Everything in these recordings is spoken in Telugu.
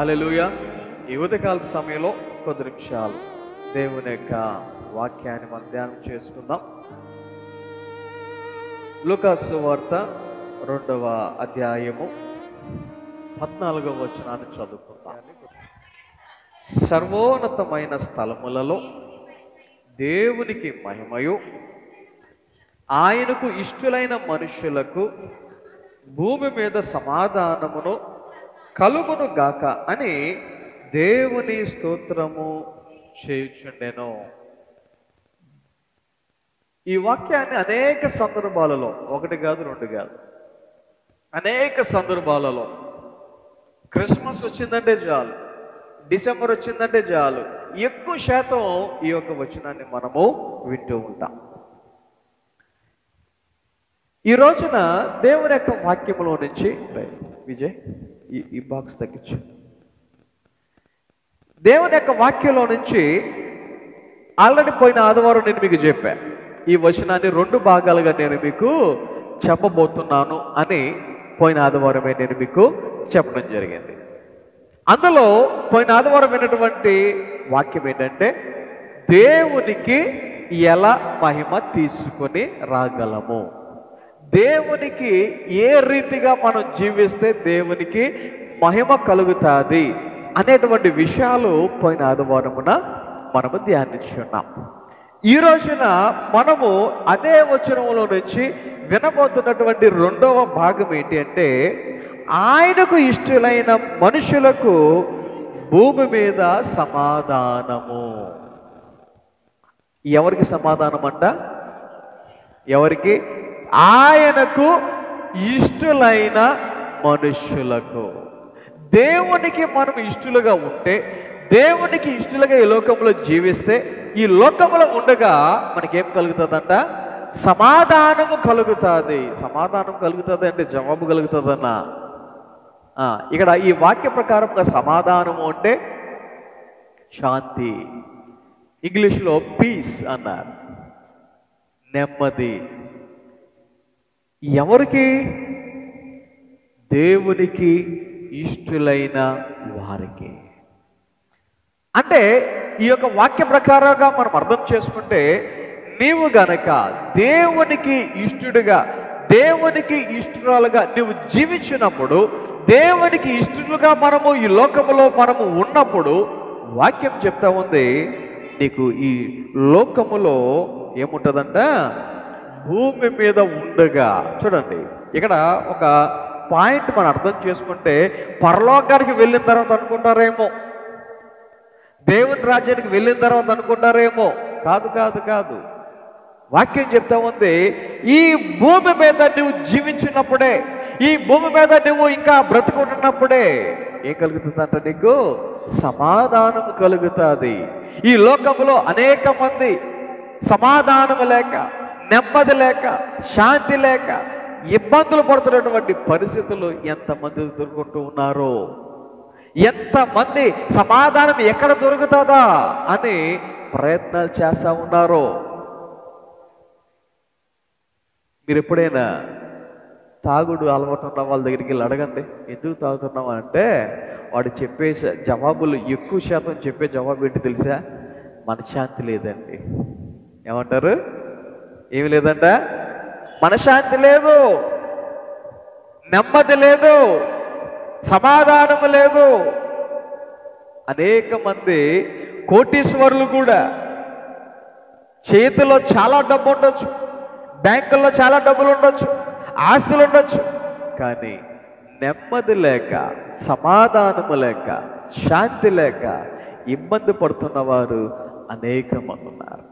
హల్లెలూయా. ఈ ఉదయకాల సమయంలో కొద్ది నిమిషాలు దేవుని యొక్క వాక్యాన్ని మనం ధ్యానం చేసుకుందాం. లూకాసు సువార్త 2వ అధ్యాయము 14వ వచనాన్ని చదువుకుందాం. సర్వోన్నతమైన స్థలములలో దేవునికి మహిమయు, ఆయనకు ఇష్టులైన మనుషులకు భూమి మీద సమాధానమును కలుగును గాక అని దేవుని స్తోత్రము చేయుచుండెను. ఈ వాక్యాన్ని అనేక సందర్భాలలో, ఒకటి కాదు రెండు కాదు, అనేక సందర్భాలలో క్రిస్మస్ వచ్చిందంటే చాలు, డిసెంబర్ వచ్చిందంటే చాలు, ఎక్కువ శాతం ఈ యొక్క వచనాన్ని మనము వింటూ ఉంటాం. ఈ రోజున దేవుని యొక్క వాక్యములో నుంచి, విజయ్ ఈ బాక్స్ తగ్గించు, దేవుని యొక్క వాక్యంలో నుంచి ఆల్రెడీ పోయిన ఆదివారం నేను మీకు చెప్పాను, ఈ వచనాన్ని 2 భాగాలుగా నేను మీకు చెప్పబోతున్నాను అని పోయిన ఆదివారమే నేను మీకు చెప్పడం జరిగింది. అందులో పోయిన ఆదివారం విన్నటువంటి వాక్యం ఏంటంటే, దేవునికి ఎలా మహిమ తీసుకొని రాగలము, దేవునికి ఏ రీతిగా మనం జీవిస్తే దేవునికి మహిమ కలుగుతుంది అనేటువంటి విషయాలు పోయిన ఆదివారమున మనము ధ్యానించున్నాం. ఈ రోజున మనము అదే వచనంలో నుంచి వినబోతున్నటువంటి 2వ భాగం ఏంటి అంటే, ఆయనకు ఇష్టలైన మనుషులకు భూమి మీద సమాధానము. ఎవరికి సమాధానం అంట? ఎవరికి? ఆయనకు ఇష్టలైన మనుషులకు. దేవునికి మనం ఇష్టలుగా ఉంటే, దేవునికి ఇష్టలుగా ఈ లోకంలో జీవిస్తే, ఈ లోకంలో ఉండగా మనకేం కలుగుతుందంట? సమాధానము కలుగుతుంది. సమాధానం కలుగుతుంది అంటే జవాబు కలుగుతుందన్నా. ఇక్కడ ఈ వాక్య ప్రకారంగా సమాధానము అంటే శాంతి, ఇంగ్లీష్లో పీస్ అన్నారు, నెమ్మది. ఎవరికి? దేవునికి ఇష్టలైన వారికి. అంటే ఈ యొక్క వాక్య ప్రకారంగా మనం అర్థం చేసుకుంటే, నీవు గనక దేవునికి ఇష్టడుగా, దేవునికి ఇష్టరాలుగా నువ్వు జీవించినప్పుడు, దేవునికి ఇష్టలుగా మనము ఈ లోకములో మనము ఉన్నప్పుడు, వాక్యం చెప్తా ఉంది, నీకు ఈ లోకములో ఏముంటుందంట? భూమి మీద ఉండగా. చూడండి, ఇక్కడ ఒక పాయింట్ మనం అర్థం చేసుకుంటే, పరలోకానికి వెళ్ళిన తర్వాత అనుకుంటారేమో, దేవుని రాజ్యానికి వెళ్ళిన తర్వాత అనుకుంటారేమో. కాదు కాదు కాదు, వాక్యం చెప్తా ఉంది, ఈ భూమి మీద నువ్వు జీవించినప్పుడే, ఈ భూమి మీద నువ్వు ఇంకా బ్రతుకుంటున్నప్పుడే ఏం కలుగుతుందంట? నీకు సమాధానం కలుగుతుంది. ఈ లోకంలో అనేక మంది సమాధానం లేక, నెమ్మది లేక, శాంతి లేక ఇబ్బందులు పడుతున్నటువంటి పరిస్థితులు ఎంతమంది ఎదుర్కొంటూ ఉన్నారో, ఎంతమంది సమాధానం ఎక్కడ దొరుకుతుందా అని ప్రయత్నాలు చేస్తూ ఉన్నారో. మీరు ఎప్పుడైనా తాగుడు అలవాటు ఉన్న వాళ్ళ దగ్గరికి వెళ్ళి అడగండి, ఎందుకు తాగుతున్నావు అంటే వాడు చెప్పే జవాబులు, ఎక్కువ శాతం చెప్పే జవాబు ఏంటి తెలుసా? మనశ్శాంతి లేదండి. ఏమంటారు? ఏమి లేదంట? మనశ్శాంతి లేదు, నెమ్మది లేదు, సమాధానం లేదు. అనేక మంది కోటీశ్వరులు కూడా చేతిలో చాలా డబ్బు ఉండొచ్చు, బ్యాంకుల్లో చాలా డబ్బులు ఉండొచ్చు, ఆస్తులు ఉండొచ్చు, కానీ నెమ్మది లేక, సమాధానము లేక, శాంతి లేక ఇబ్బంది పడుతున్న వారు అనేక మంది ఉన్నారు.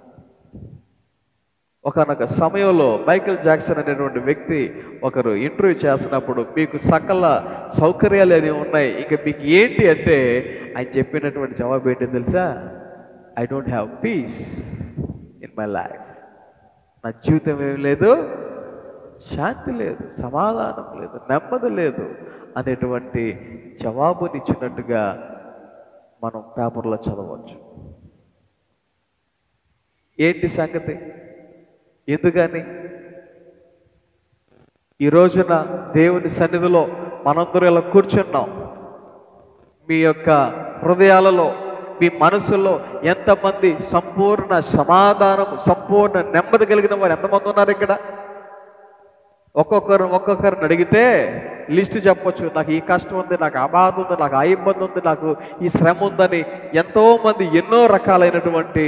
ఒకనొక సమయంలో మైకేల్ జాక్సన్ అనేటువంటి వ్యక్తి ఒకరు ఇంటర్వ్యూ చేస్తున్నప్పుడు, మీకు సకల సౌకర్యాలు అనేవి ఉన్నాయి, ఇంకా మీకు ఏంటి అంటే, ఆయన చెప్పినటువంటి జవాబు ఏంటి తెలుసా? I don't have piece in my life. నా జీవితం ఏమి లేదు, శాంతి లేదు, సమాధానం లేదు, నెమ్మది లేదు అనేటువంటి జవాబునిచ్చినట్టుగా మనం పేపర్లో చదవచ్చు. ఏంటి సంగతి? ఎందుకని? ఈ రోజున దేవుని సన్నిధిలో మనందరూ ఇలా కూర్చున్నాం. మీ యొక్క హృదయాలలో, మీ మనసులో ఎంతమంది సంపూర్ణ సమాధానం, సంపూర్ణ నెమ్మది కలిగిన వారు ఎంతమంది ఉన్నారు ఇక్కడ? ఒక్కొక్కరిని అడిగితే లిస్ట్ చెప్పొచ్చు. నాకు ఈ కష్టం ఉంది, నాకు ఆ బాధ ఉంది, నాకు ఆ ఇబ్బంది ఉంది, నాకు ఈ శ్రమ ఉందని ఎంతోమంది ఎన్నో రకాలైనటువంటి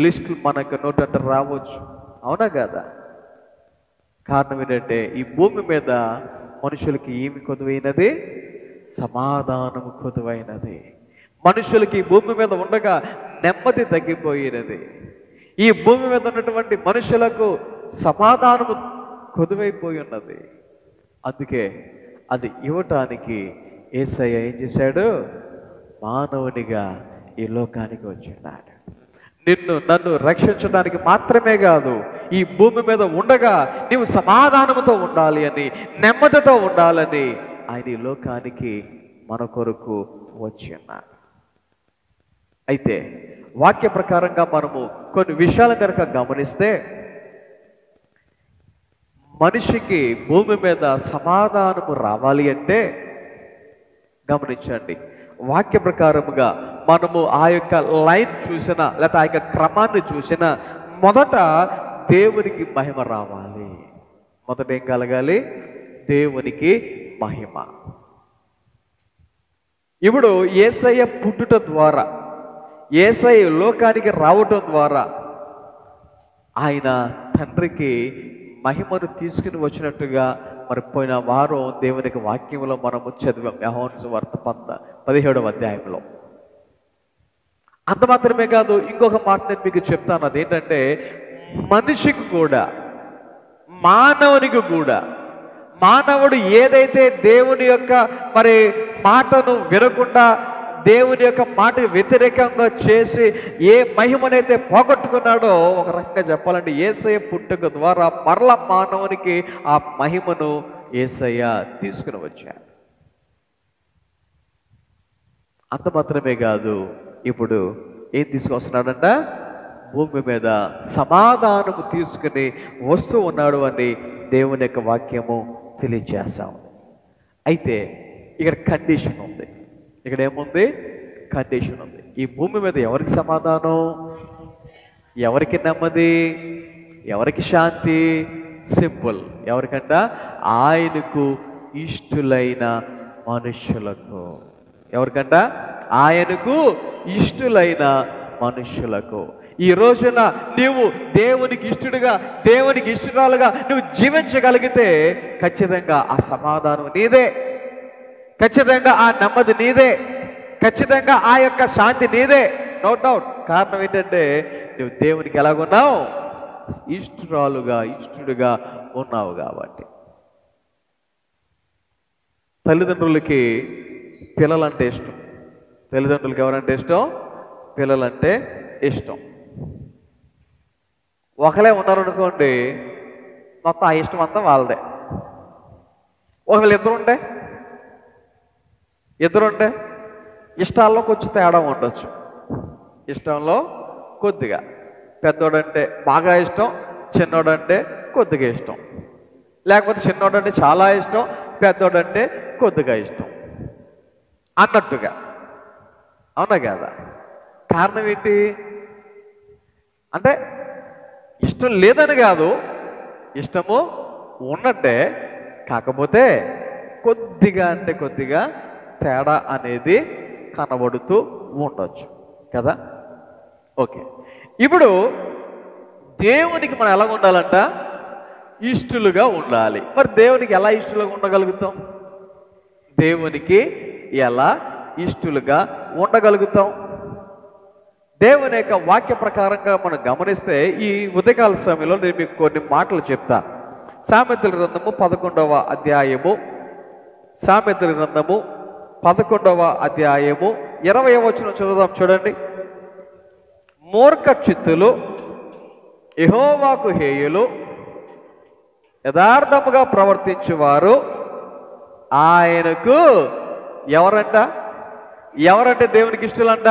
లిస్టులు మనకు నోటంట రావచ్చు. అవునా కాదా? కారణం ఏంటంటే ఈ భూమి మీద మనుషులకి ఏమి కొదువైనది? సమాధానము కొదువైనది. మనుషులకి ఈ భూమి మీద ఉండగా నెమ్మది తగ్గిపోయినది. ఈ భూమి మీద ఉన్నటువంటి మనుషులకు సమాధానము కొదువైపోయి ఉన్నది. అందుకే అది ఇవ్వటానికి యేసయ్య ఏం చేశాడు? మానవునిగా ఈ లోకానికి వచ్చినాడు. నిన్ను నన్ను రక్షించడానికి మాత్రమే కాదు, ఈ భూమి మీద ఉండగా నీవు సమాధానంతో ఉండాలి అని, నెమ్మదితో ఉండాలని ఆయన ఈ లోకానికి మన కొరకు వచ్చి ఉన్నాడు. అయితే వాక్య ప్రకారంగా మనము కొన్ని విషయాలు కనుక గమనిస్తే, మనిషికి భూమి మీద సమాధానము రావాలి అంటే గమనించండి, వాక్య ప్రకారముగా మనము ఆ యొక్క లైన్ చూసిన, లేకపోతే ఆ యొక్క క్రమాన్ని చూసిన, మొదట దేవునికి మహిమ రావాలి. మొదట ఏం కలగాలి? దేవునికి మహిమ. ఇప్పుడు యేసయ్య పుట్టుట ద్వారా, యేసయ్య లోకానికి రావటం ద్వారా ఆయన తండ్రికి మహిమను తీసుకుని వచ్చినట్టుగా మరి పోయిన వారం దేవునికి వాక్యంలో మనము చదివాం. యోహాను సువార్త 17వ అధ్యాయంలో. అంత మాత్రమే కాదు, ఇంకొక మాట నేను మీకు చెప్తాను. అదేంటంటే, మనిషికి కూడా, మానవునికి కూడా, మానవుడు ఏదైతే దేవుని యొక్క మరి మాటను వినకుండా, దేవుని యొక్క మాట వ్యతిరేకంగా చేసి ఏ మహిమనైతే పోగొట్టుకున్నాడో, ఒక రకంగా చెప్పాలంటే యేసయ్య పుట్టుక ద్వారా మరల మానవునికి ఆ మహిమను యేసయ్య తీసుకుని వచ్చాడు. అంత మాత్రమే కాదు, ఇప్పుడు ఏం తీసుకొస్తున్నాడంట? భూమి మీద సమాధానము తీసుకుని వస్తూ ఉన్నాడు అని దేవుని యొక్క వాక్యము తెలియజేస్తాం. అయితే ఇక్కడ కండిషన్ ఉంది. ఇక్కడ ఏముంది? కండిషన్ ఉంది. ఈ భూమి మీద ఎవరికి సమాధానం, ఎవరికి నెమ్మది, ఎవరికి శాంతి? సింపుల్. ఎవరికంట? ఆయనకు ఇష్టులైన మనుషులకు. ఎవరికంట? ఆయనకు ఇష్టులైన మనుషులకు. ఈ రోజున నీవు దేవునికి ఇష్టడుగా, దేవునికి ఇష్టరాలుగా నువ్వు జీవించగలిగితే ఖచ్చితంగా ఆ సమాధానం నీదే, ఖచ్చితంగా ఆ నెమ్మది నీదే, ఖచ్చితంగా ఆ యొక్క శాంతి నీదే, నో డౌట్. కారణం ఏంటంటే నువ్వు దేవునికి ఎలాగున్నావు? ఇష్టరాలుగా, ఇష్టడుగా ఉన్నావు కాబట్టి. తల్లిదండ్రులకి పిల్లలంటే ఇష్టం. తల్లిదండ్రులకి ఎవరంటే ఇష్టం? పిల్లలంటే ఇష్టం. ఒకలే ఉన్నారనుకోండి, మొత్తం ఆ ఇష్టం అంతా వాళ్ళదే. ఒకవేళ ఇద్దరుంటే ఇష్టాల్లో కొంచెం తేడా ఉండొచ్చు. ఇష్టంలో కొద్దిగా, పెద్దోడంటే బాగా ఇష్టం, చిన్నోడంటే కొద్దిగా ఇష్టం, లేకపోతే చిన్నోడంటే చాలా ఇష్టం, పెద్దోడంటే కొద్దిగా ఇష్టం అన్నట్టుగా. అవునా కదా? కారణం ఏంటి అంటే, ఇష్టం లేదని కాదు, ఇష్టము ఉన్నట్టే, కాకపోతే కొద్దిగా అంటే కొద్దిగా తేడా అనేది కనబడుతూ ఉండొచ్చు కదా. ఓకే, ఇప్పుడు దేవునికి మనం ఎలా ఉండాలంట? ఇష్టలుగా ఉండాలి. మరి దేవునికి ఎలా ఇష్టలుగా ఉండగలుగుతాం? దేవునికి ఎలా ఇష్టలుగా ఉండగలుగుతాం? దేవుని యొక్క వాక్య ప్రకారంగా మనం గమనిస్తే, ఈ ఉదయకాల సమయంలో నేను మీకు కొన్ని మాటలు చెప్తా. సామెతల గ్రంథము 11వ అధ్యాయము, సామెతల గ్రంథము 11వ అధ్యాయము 20వ వచనం చదువుదాం. చూడండి. మూర్ఖ చిత్తులు యెహోవాకు హేయులు, యథార్థముగా ప్రవర్తించువారు ఆయనకు ఎవరంట? ఎవరంటే దేవునికి ఇష్టలంట?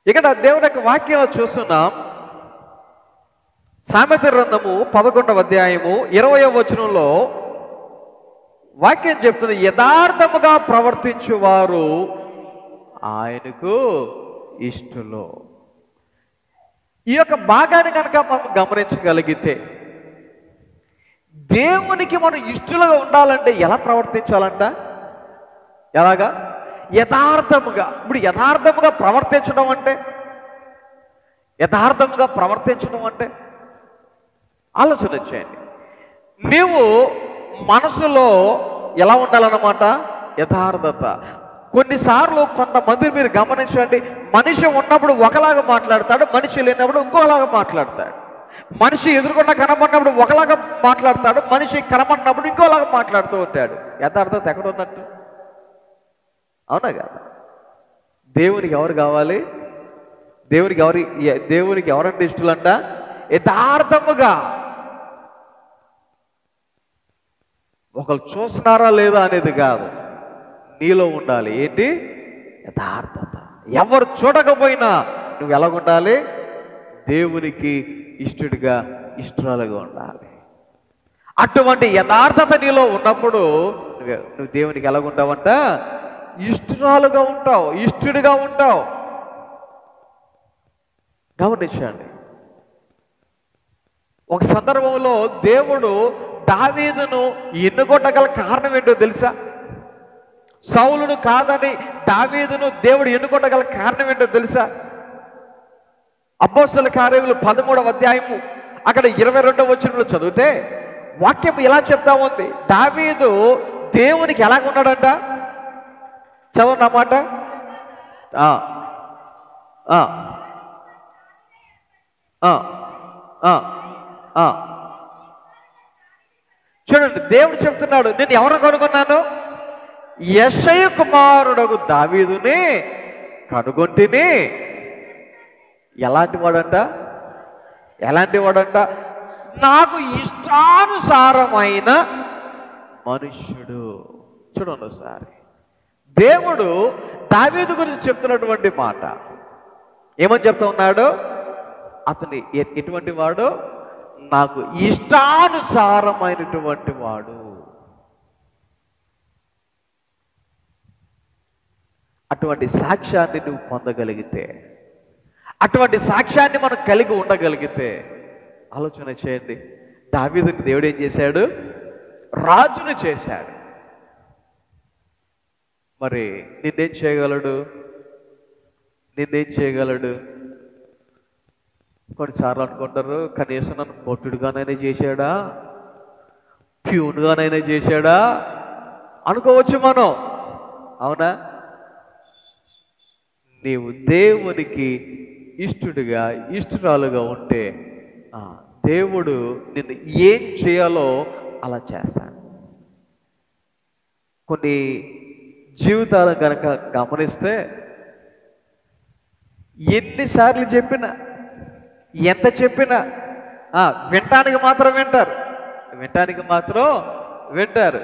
ఇక్కడ దేవుని యొక్క వాక్యంలో చూస్తున్నాం. సామెతల గ్రంథము 11వ అధ్యాయము 20వ వచనంలో వాక్యం చెప్తుంది, యథార్థముగా ప్రవర్తించువారు ఆయనకు ఇష్టలు. ఈ యొక్క భాగాన్ని కనుక మనం గమనించగలిగితే, దేవునికి మనం ఇష్టలుగా ఉండాలంటే ఎలా ప్రవర్తించాలంట? ఎలాగా? యథార్థముగా. ఇప్పుడు యథార్థముగా ప్రవర్తించడం అంటే, యథార్థముగా ప్రవర్తించడం అంటే ఆలోచన చేయండి. నీవు మనసులో ఎలా ఉండాలన్నమాట? యథార్థత. కొన్నిసార్లు కొంతమంది మీరు గమనించండి, మనిషి ఉన్నప్పుడు ఒకలాగా మాట్లాడతాడు, మనిషి లేనప్పుడు ఇంకోలాగా మాట్లాడతాడు. మనిషి ఎదురుకుండా కనబడినప్పుడు ఒకలాగా మాట్లాడతాడు, మనిషి కనబడినప్పుడు ఇంకోలాగా మాట్లాడుతూ ఉంటాడు. యథార్థత ఎక్కడ ఉన్నట్టు? అవునా కదా? దేవునికి ఎవరు కావాలి? దేవునికి ఎవరంటే ఇష్టలంట? యథార్థముగా. ఒకరు చూస్తున్నారా లేదా అనేది కాదు, నీలో ఉండాలి. ఏంటి? యథార్థత. ఎవరు చూడకపోయినా నువ్వు ఎలాగుండాలి? దేవునికి ఇష్టడుగా, ఇష్టరాలుగా ఉండాలి. అటువంటి యథార్థత నీలో ఉన్నప్పుడు నువ్వు దేవునికి ఎలాగుంటావంట? ఇష్టరాలుగా ఉంటావు, ఇష్టడుగా ఉంటావు. గమనించండి, ఒక సందర్భంలో దేవుడు దావీదును ఎన్నుకొట్టగల కారణం ఏంటో తెలుసా? సౌలును కాదని దావీదును దేవుడు ఎన్నుకొట్టగల కారణం ఏంటో తెలుసా? అపోస్తలుల కార్యములు 13వ అధ్యాయము అక్కడ 22వ వచనంలో చదివితే వాక్యం ఇలా చెప్తా ఉంది, దావీదు దేవునికి ఎలాగున్నాడంట? చదవండి అన్నమాట. చూడండి, దేవుడు చెప్తున్నాడు, నేను ఎవరు కనుగొన్నాను? యెషయ కుమారుడగు దావీదుని కనుగొంటిని. ఎలాంటి వాడంట? నాకు ఇష్టానుసారమైన మనుష్యుడు. చూడండి ఒకసారి, దేవుడు దావీదు గురించి చెప్తున్నటువంటి మాట ఏమని చెప్తా ఉన్నాడు? అతని ఎటువంటి వాడు? నాకు ఇష్టానుసారమైనటువంటి వాడు. అటువంటి సాక్ష్యాన్ని నువ్వు పొందగలిగితే, అటువంటి సాక్ష్యాన్ని మనం కలిగి ఉండగలిగితే, ఆలోచన చేయండి, దావీదుని దేవుడు ఏం చేశాడు? రాజును చేశాడు. మరి నిన్నేం చేయగలడు? కొన్నిసార్లు అనుకుంటారు, కనీసం నన్ను కొట్టుడుగానైనా చేశాడా, ప్యూన్గానైనా చేశాడా అనుకోవచ్చు మనం. అవునా? నీవు దేవునికి ఇష్టడుగా, ఇష్టరాలుగా ఉంటే దేవుడు నిన్ను ఏం చేయాలో అలా చేస్తాడు. కొన్ని జీవితాలను కనుక గమనిస్తే, ఎన్నిసార్లు చెప్పినా, ఎంత చెప్పినా వినటానికి మాత్రం వింటారు,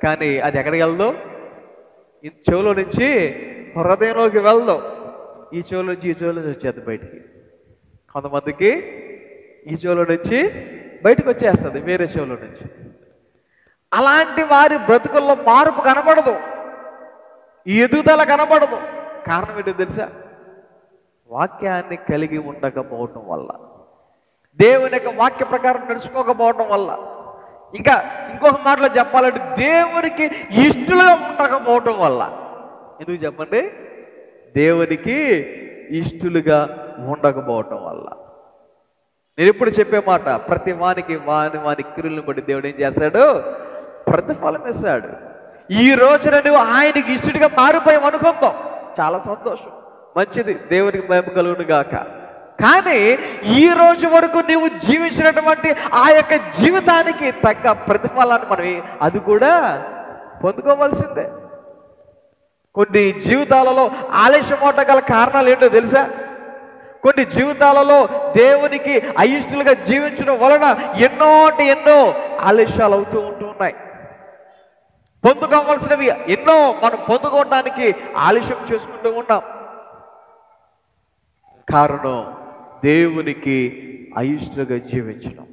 కానీ అది ఎక్కడికి వెళ్దో? ఈ చెవులో నుంచి హృదయంలోకి వెళ్దాం. ఈ చెవులో నుంచి వచ్చేది బయటికి. కొంతమందికి ఈ చెవులో నుంచి బయటకు వచ్చేస్తుంది వేరే చెవులో నుంచి. అలాంటి వారి బ్రతుకుల్లో మార్పు కనబడదు, ఎదుగుదల కనబడదు. కారణం ఏంటో తెలుసా? వాక్యాన్ని కలిగి ఉండకపోవటం వల్ల, దేవుని యొక్క వాక్య ప్రకారం నడుచుకోకపోవటం వల్ల, ఇంకా ఇంకొక మాటలో చెప్పాలంటే దేవునికి ఇష్టలుగా ఉండకపోవటం వల్ల. ఎందుకు చెప్పండి? దేవునికి ఇష్టలుగా ఉండకపోవటం వల్ల. నేను ఎప్పుడు చెప్పే మాట, ప్రతి వానికి వాని క్రియలను బట్టి దేవుడు ఏం చేశాడు? ప్రతిఫలం ఇస్తాడు. ఈ రోజున నువ్వు ఆయనకి ఇష్టడిగా మారిపోయావు అనుకుందాం, చాలా సంతోషం, మంచిది, దేవునికి మహిమ కలుగును గాక. కానీ ఈ రోజు వరకు నీవు జీవించినటువంటి ఆ యొక్క జీవితానికి తగ్గ ప్రతిఫలాన్ని మనం అది కూడా పొందుకోవాల్సిందే. కొన్ని జీవితాలలో ఆలస్యమవట గల కారణాలు ఏంటో తెలుసా? కొన్ని జీవితాలలో దేవునికి అయిష్టలుగా జీవించడం వలన ఎన్నో ఆలస్యాలు అవుతూ ఉంటున్నాయి. పొందుకోవాల్సినవి ఎన్నో మనం పొందుకోవడానికి ఆలస్యం చేసుకుంటూ ఉన్నాం. కారణం దేవునికి అయిష్టలుగా జీవించడం,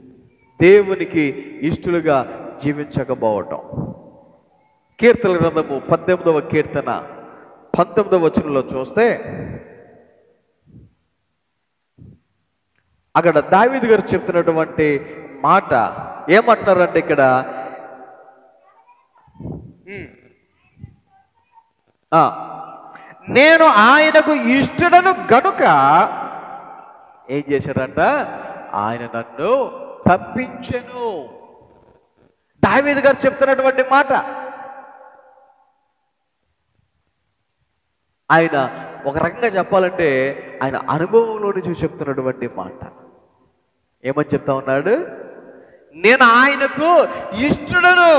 దేవునికి ఇష్టలుగా జీవించకపోవటం. కీర్తన గ్రంథము 18వ కీర్తన 19వ వచనంలో చూస్తే అక్కడ దావీదు గారు చెప్తున్నటువంటి మాట ఏమంటున్నారంటే ఇక్కడ నేను ఆయనకు ఇష్టడను గనుక ఏం చేశాడంట, ఆయన నన్ను తప్పించెను. దావీదు గారు చెప్తున్నటువంటి మాట. ఆయన ఒక రకంగా చెప్పాలంటే ఆయన అనుభవంలో నుంచి చెప్తున్నటువంటి మాట. ఏమని చెప్తా ఉన్నాడు, నేను ఆయనకు ఇష్టడను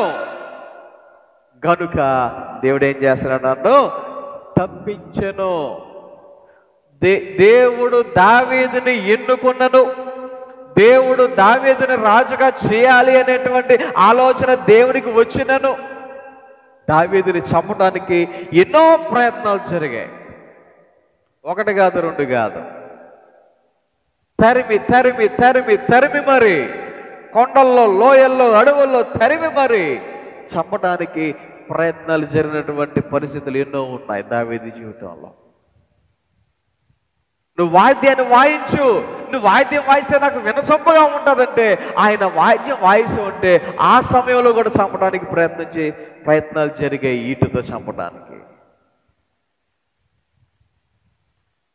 గనుక దేవుడు ఏం చేస్తున్నాడు, నన్ను తప్పించెను. దేవుడు దావీదుని ఎన్నుకున్నను, దేవుడు దావీదుని రాజుగా చేయాలి అనేటువంటి ఆలోచన దేవునికి వచ్చినను. దావీదుని చంపడానికి ఎన్నో ప్రయత్నాలు జరిగాయి, ఒకటి కాదు రెండు కాదు. తరిమి తరిమి తరిమి తరిమి మరి కొండల్లో లోయల్లో అడవుల్లో తరిమి మరి చంపడానికి ప్రయత్నాలు జరిగినటువంటి పరిస్థితులు ఎన్నో ఉన్నాయి దావీదు జీవితంలో. నువ్వు వాయిద్యాన్ని వాయించు, నువ్వు వాయిద్యం వాయిస్తే నాకు వినసొంపుగా ఉంటుందంటే ఆయన వాయిద్యం వాయిస్తూ ఉంటే ఆ సమయంలో కూడా చంపడానికి ప్రయత్నాలు జరిగాయి, ఈటుతో చంపడానికి.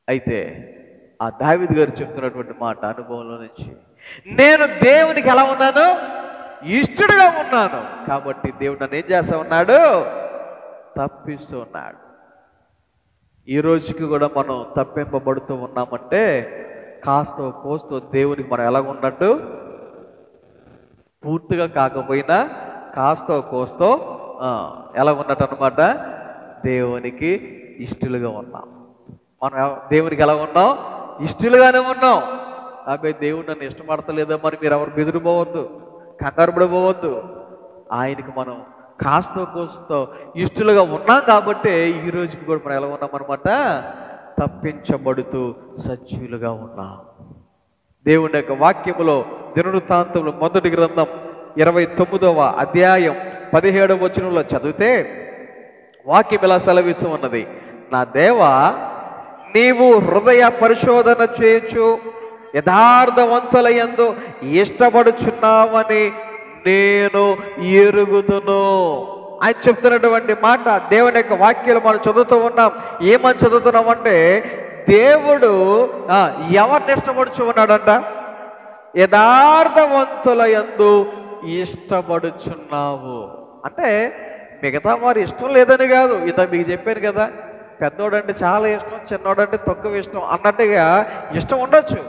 అయితే ఆ దావీదు గారు చెప్తున్నటువంటి మాట అనుభవంలో నుంచి, నేను దేవునికి ఎలా ఉన్నాను, ఇష్టడుగా ఉన్నాను కాబట్టి దేవుడు నన్ను ఏం చేస్తా ఉన్నాడు, తప్పిస్తూ ఉన్నాడు. ఈ రోజుకి కూడా మనం తప్పింపబడుతూ ఉన్నామంటే కాస్తో కోస్తో దేవునికి మనం ఎలాగ ఉన్నట్టు, పూర్తిగా కాకపోయినా కాస్తో కోస్తో ఎలా ఉన్నట్టు అనమాట, దేవునికి ఇష్టలుగా ఉన్నాం. మనం దేవునికి ఎలా ఉన్నాం, ఇష్టలుగానే ఉన్నాం. అబ్బాయి దేవుడు నన్ను ఇష్టపడతలేదో మరి మీరు ఎవరు బెదిరిపోవద్దు, కంగారు పడిపోవద్దు. ఆయనకి మనం కాస్తో కోస్తో ఇష్టలుగా ఉన్నాం కాబట్టి ఈ రోజుకి కూడా మనం ఎలా ఉన్నాం అనమాట, తప్పించబడుతూ సజీవులుగా ఉన్నాం. దేవుని యొక్క వాక్యములో దినవృత్తాంతములు మొదటి గ్రంథం 29వ అధ్యాయం 17వ వచనంలో చదివితే వాక్యం ఇలా సెలవిస్తూ ఉన్నది, నా దేవా నీవు హృదయ పరిశోధన చేయొచ్చు, యథార్థవంతుల యందు ఇష్టపడుచున్నావని నేను ఎరుగుదును. ఆయన చెప్తున్నటువంటి మాట దేవుని యొక్క వాక్యాలు మనం చదువుతూ ఉన్నాం. ఏమని చదువుతున్నాం అంటే దేవుడు ఎవరిని ఇష్టపడుచు ఉన్నాడంట, యథార్థవంతుల యందు ఇష్టపడుచున్నావు. అంటే మిగతా వారి ఇష్టం లేదని కాదు, మీకు చెప్పాను కదా, పెద్దోడంటే చాలా ఇష్టం, చిన్నోడంటే తక్కువ ఇష్టం అన్నట్టుగా ఇష్టం ఉండొచ్చు.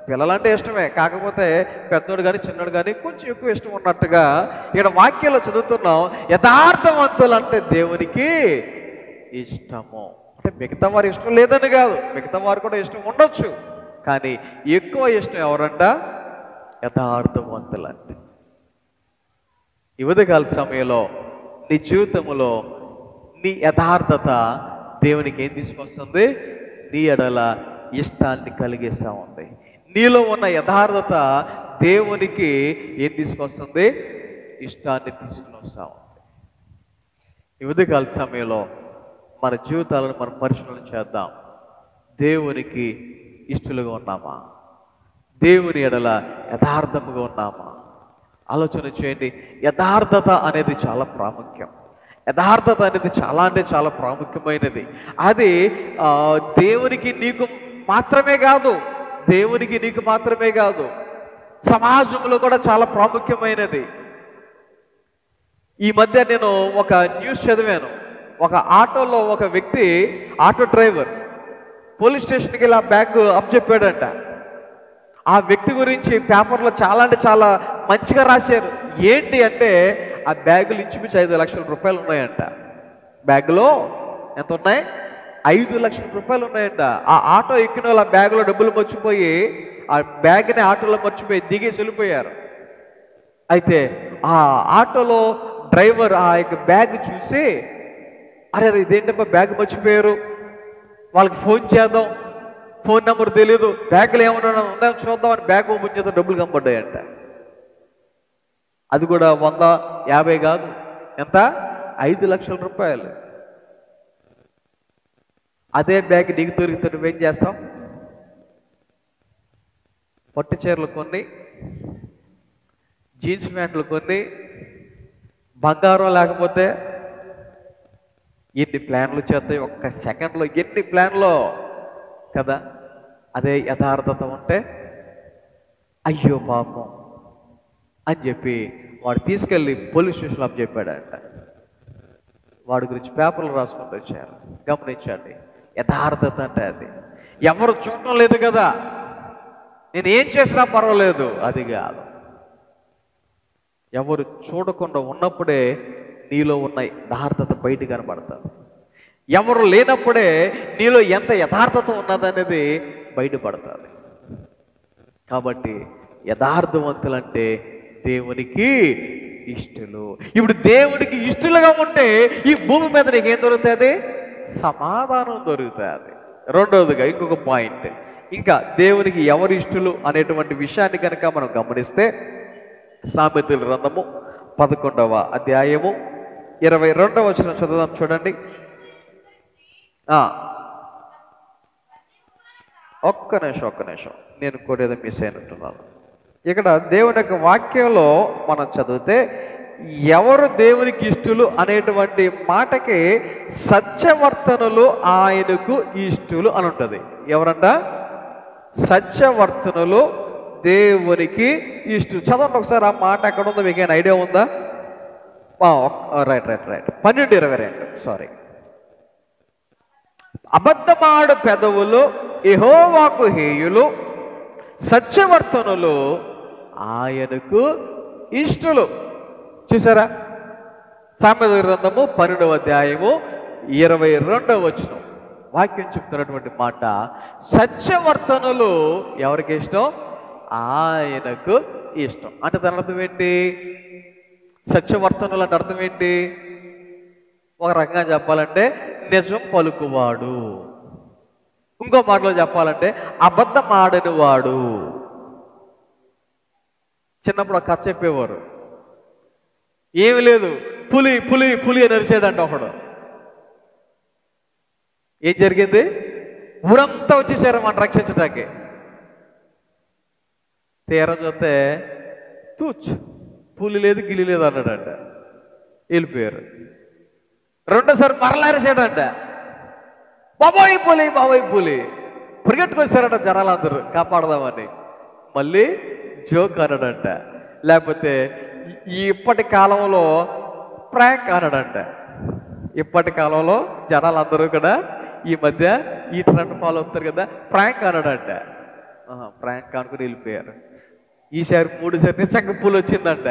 పిల్లలంటే ఇష్టమే, కాకపోతే పెద్దోడు కానీ చిన్నోడు కానీ కొంచెం ఎక్కువ ఇష్టం ఉన్నట్టుగా ఇక్కడ వాక్యంలో చదువుతున్నాం. యథార్థవంతులు అంటే దేవునికి ఇష్టము. అంటే మిగతా వారి ఇష్టం లేదని కాదు, మిగతా వారు కూడా ఇష్టం ఉండొచ్చు, కానీ ఎక్కువ ఇష్టం ఎవరంట, యథార్థవంతులు అంటే. ఈ ఉదయకాల సమయంలో నీ జీవితంలో నీ యథార్థత దేవునికి ఏం తీసుకొస్తుంది, నీ ఎడల ఇష్టాన్ని కలిగిస్తూ ఉంది. నీలో ఉన్న యథార్థత దేవునికి ఏం తీసుకొస్తుంది, ఇష్టాన్ని తీసుకుని వస్తూ ఉంది. ఈ ఉదయకాల సమయంలో మన జీవితాలను మనం పరిశీలన చేద్దాం. దేవునికి ఇష్టలుగా ఉన్నామా, దేవుని ఎడల యథార్థముగా ఉన్నామా? ఆలోచన చేయండి. యథార్థత అనేది చాలా ప్రాముఖ్యం. యథార్థత అనేది చాలా అంటే చాలా ప్రాముఖ్యమైనది. అది దేవునికి నీకు మాత్రమే కాదు, దేవునికి నీకు మాత్రమే కాదు, సమాజంలో కూడా చాలా ప్రాముఖ్యమైనది. ఈ మధ్య నేను ఒక న్యూస్ చదివాను. ఒక ఆటోలో ఒక వ్యక్తి, ఆటో డ్రైవర్ పోలీస్ స్టేషన్కి వెళ్ళి ఆ బ్యాగ్ అప్పచెప్పాడంట. ఆ వ్యక్తి గురించి పేపర్లో చాలా అంటే చాలా మంచిగా రాశారు. ఏంటి అంటే ఆ బ్యాగులు ఇంచుమించు 5 లక్షల రూపాయలు ఉన్నాయంట. బ్యాగులో ఎంత ఉన్నాయి, 5 లక్షల రూపాయలు ఉన్నాయంట. ఆ ఆటో ఎక్కిన వాళ్ళు ఆ బ్యాగులో డబ్బులు మర్చిపోయి ఆ బ్యాగ్ని ఆటోలో మర్చిపోయి దిగేసి వెళ్ళిపోయారు. అయితే ఆ ఆటోలో డ్రైవర్ ఆ యొక్క బ్యాగ్ చూసి, అరే ఇదేంటబ్బా బ్యాగ్ మర్చిపోయారు, వాళ్ళకి ఫోన్ చేద్దాం, ఫోన్ నెంబర్ తెలియదు, బ్యాగులు ఏమన్నా ఉన్నాయో చూద్దామని బ్యాగ్ ఓపెన్ చేద్దాం, డబ్బులు కనపడ్డాయంట. అది కూడా 100, 50 కాదు, ఎంత 5,00,000 రూపాయలు. అదే బ్యాగ్ నీకు దొరికితే నువ్వేం చేస్తావు? పట్టు చీరలు కొన్ని, జీన్స్ ప్యాంట్లు కొన్ని, బంగారం లేకపోతే ఎన్ని ప్లాన్లు చేస్తాయి ఒక్క సెకండ్లో, ఎన్ని ప్లాన్లో కదా. అదే యథార్థత ఉంటే అయ్యో పాపం అని చెప్పి వాడు తీసుకెళ్ళి పోలీస్ స్టేషన్లో చెప్పాడంట. వాడి గురించి పేపర్లు రాసుకుంటూ వచ్చారు. గమనించండి, యథార్థత అంటే అది. ఎవరు చూడటం లేదు కదా, నేను ఏం చేసినా పర్వాలేదు, అది కాదు. ఎవరు చూడకుండా ఉన్నప్పుడే నీలో ఉన్న యథార్థత బయట కనబడుతుంది. ఎవరు లేనప్పుడే నీలో ఎంత యథార్థత ఉన్నదనేది బయటపడుతుంది. కాబట్టి యథార్థవంతులంటే దేవునికి ఇష్టలు. ఇప్పుడు దేవునికి ఇష్టలుగా ఉంటే ఈ భూమి మీద నీకు ఏం దొరుకుతుంది? సమాధానం దొరుకుతుంది. రెండవదిగా ఇంకొక పాయింట్, ఇంకా దేవునికి ఎవరు ఇష్టలు అనేటువంటి విషయాన్ని కనుక మనం గమనిస్తే సామెతల గ్రంథము 11వ అధ్యాయము 22వ వచనం చదువుదాం. చూడండి. ఒక్క నిమిషం, నేను కూడా ఏదో మిస్ అయినట్టున్నాను. ఇక్కడ దేవుని యొక్క వాక్యంలో మనం చదివితే ఎవరు దేవునికి ఇష్టలు అనేటువంటి మాటకి సత్యవర్తనులు ఆయనకు ఇష్టలు అని ఉంటుంది. ఎవరంట? సత్యవర్తనులు దేవునికి ఇష్టలు. చదవండి ఒకసారి ఆ మాట ఎక్కడ ఉందో మీకు ఏమైనా ఐడియా ఉందా? Right 12:22 sorry. అబద్ధమాడు పెదవులు యెహోవాకు హేయులు, సత్యవర్తనులు ఆయనకు ఇష్టలు. చూసారా? సామెతల గ్రంథము 12వ అధ్యాయము 22వ వచనం వాక్యం చెప్తున్నటువంటి మాట, సత్యవర్తనులు ఎవరికి ఇష్టం? ఆయనకు ఇష్టం. అంటే దాని అర్థం ఏంటి? సత్యవర్తనులు అంటే అర్థం ఏంటి? ఒక రకంగా చెప్పాలంటే నిజం పలుకువాడు. ఇంకో మాటలో చెప్పాలంటే అబద్ధం ఆడని వాడు. చిన్నప్పుడు ఒక కథ చెప్పేవారు, ఏమి లేదు, పులి పులి పులి అని అరిచాడంట ఒకడు. ఏం జరిగింది? ఊరంతా వచ్చేసారు మనం రక్షించడానికి. తీరా చూస్తే తూచ్, పులి లేదు గిలి లేదు అన్నాడంట. వెళ్ళిపోయారు. రెండోసారి మరలా అరిచాడంట, బాబోయ్ పులి బాబోయ్ పులి. పరిగెట్టుకొచ్చారంట జనాలందరూ కాపాడదామని. మళ్ళీ జోక్ అన్నాడంట, లేకపోతే ఇప్పటి కాలంలో ప్రాంక్ అన్నాడంట. ఇప్పటి కాలంలో జనాలందరూ కూడా ఈ మధ్య ఈ ట్రెండ్ ఫాలో అవుతారు కదా, ప్రాంక్ అన్నాడంట. ప్రాంక్ అనుకుని వెళ్ళిపోయారు. ఈసారి 3సారి నిజంగా పులి వచ్చిందంట.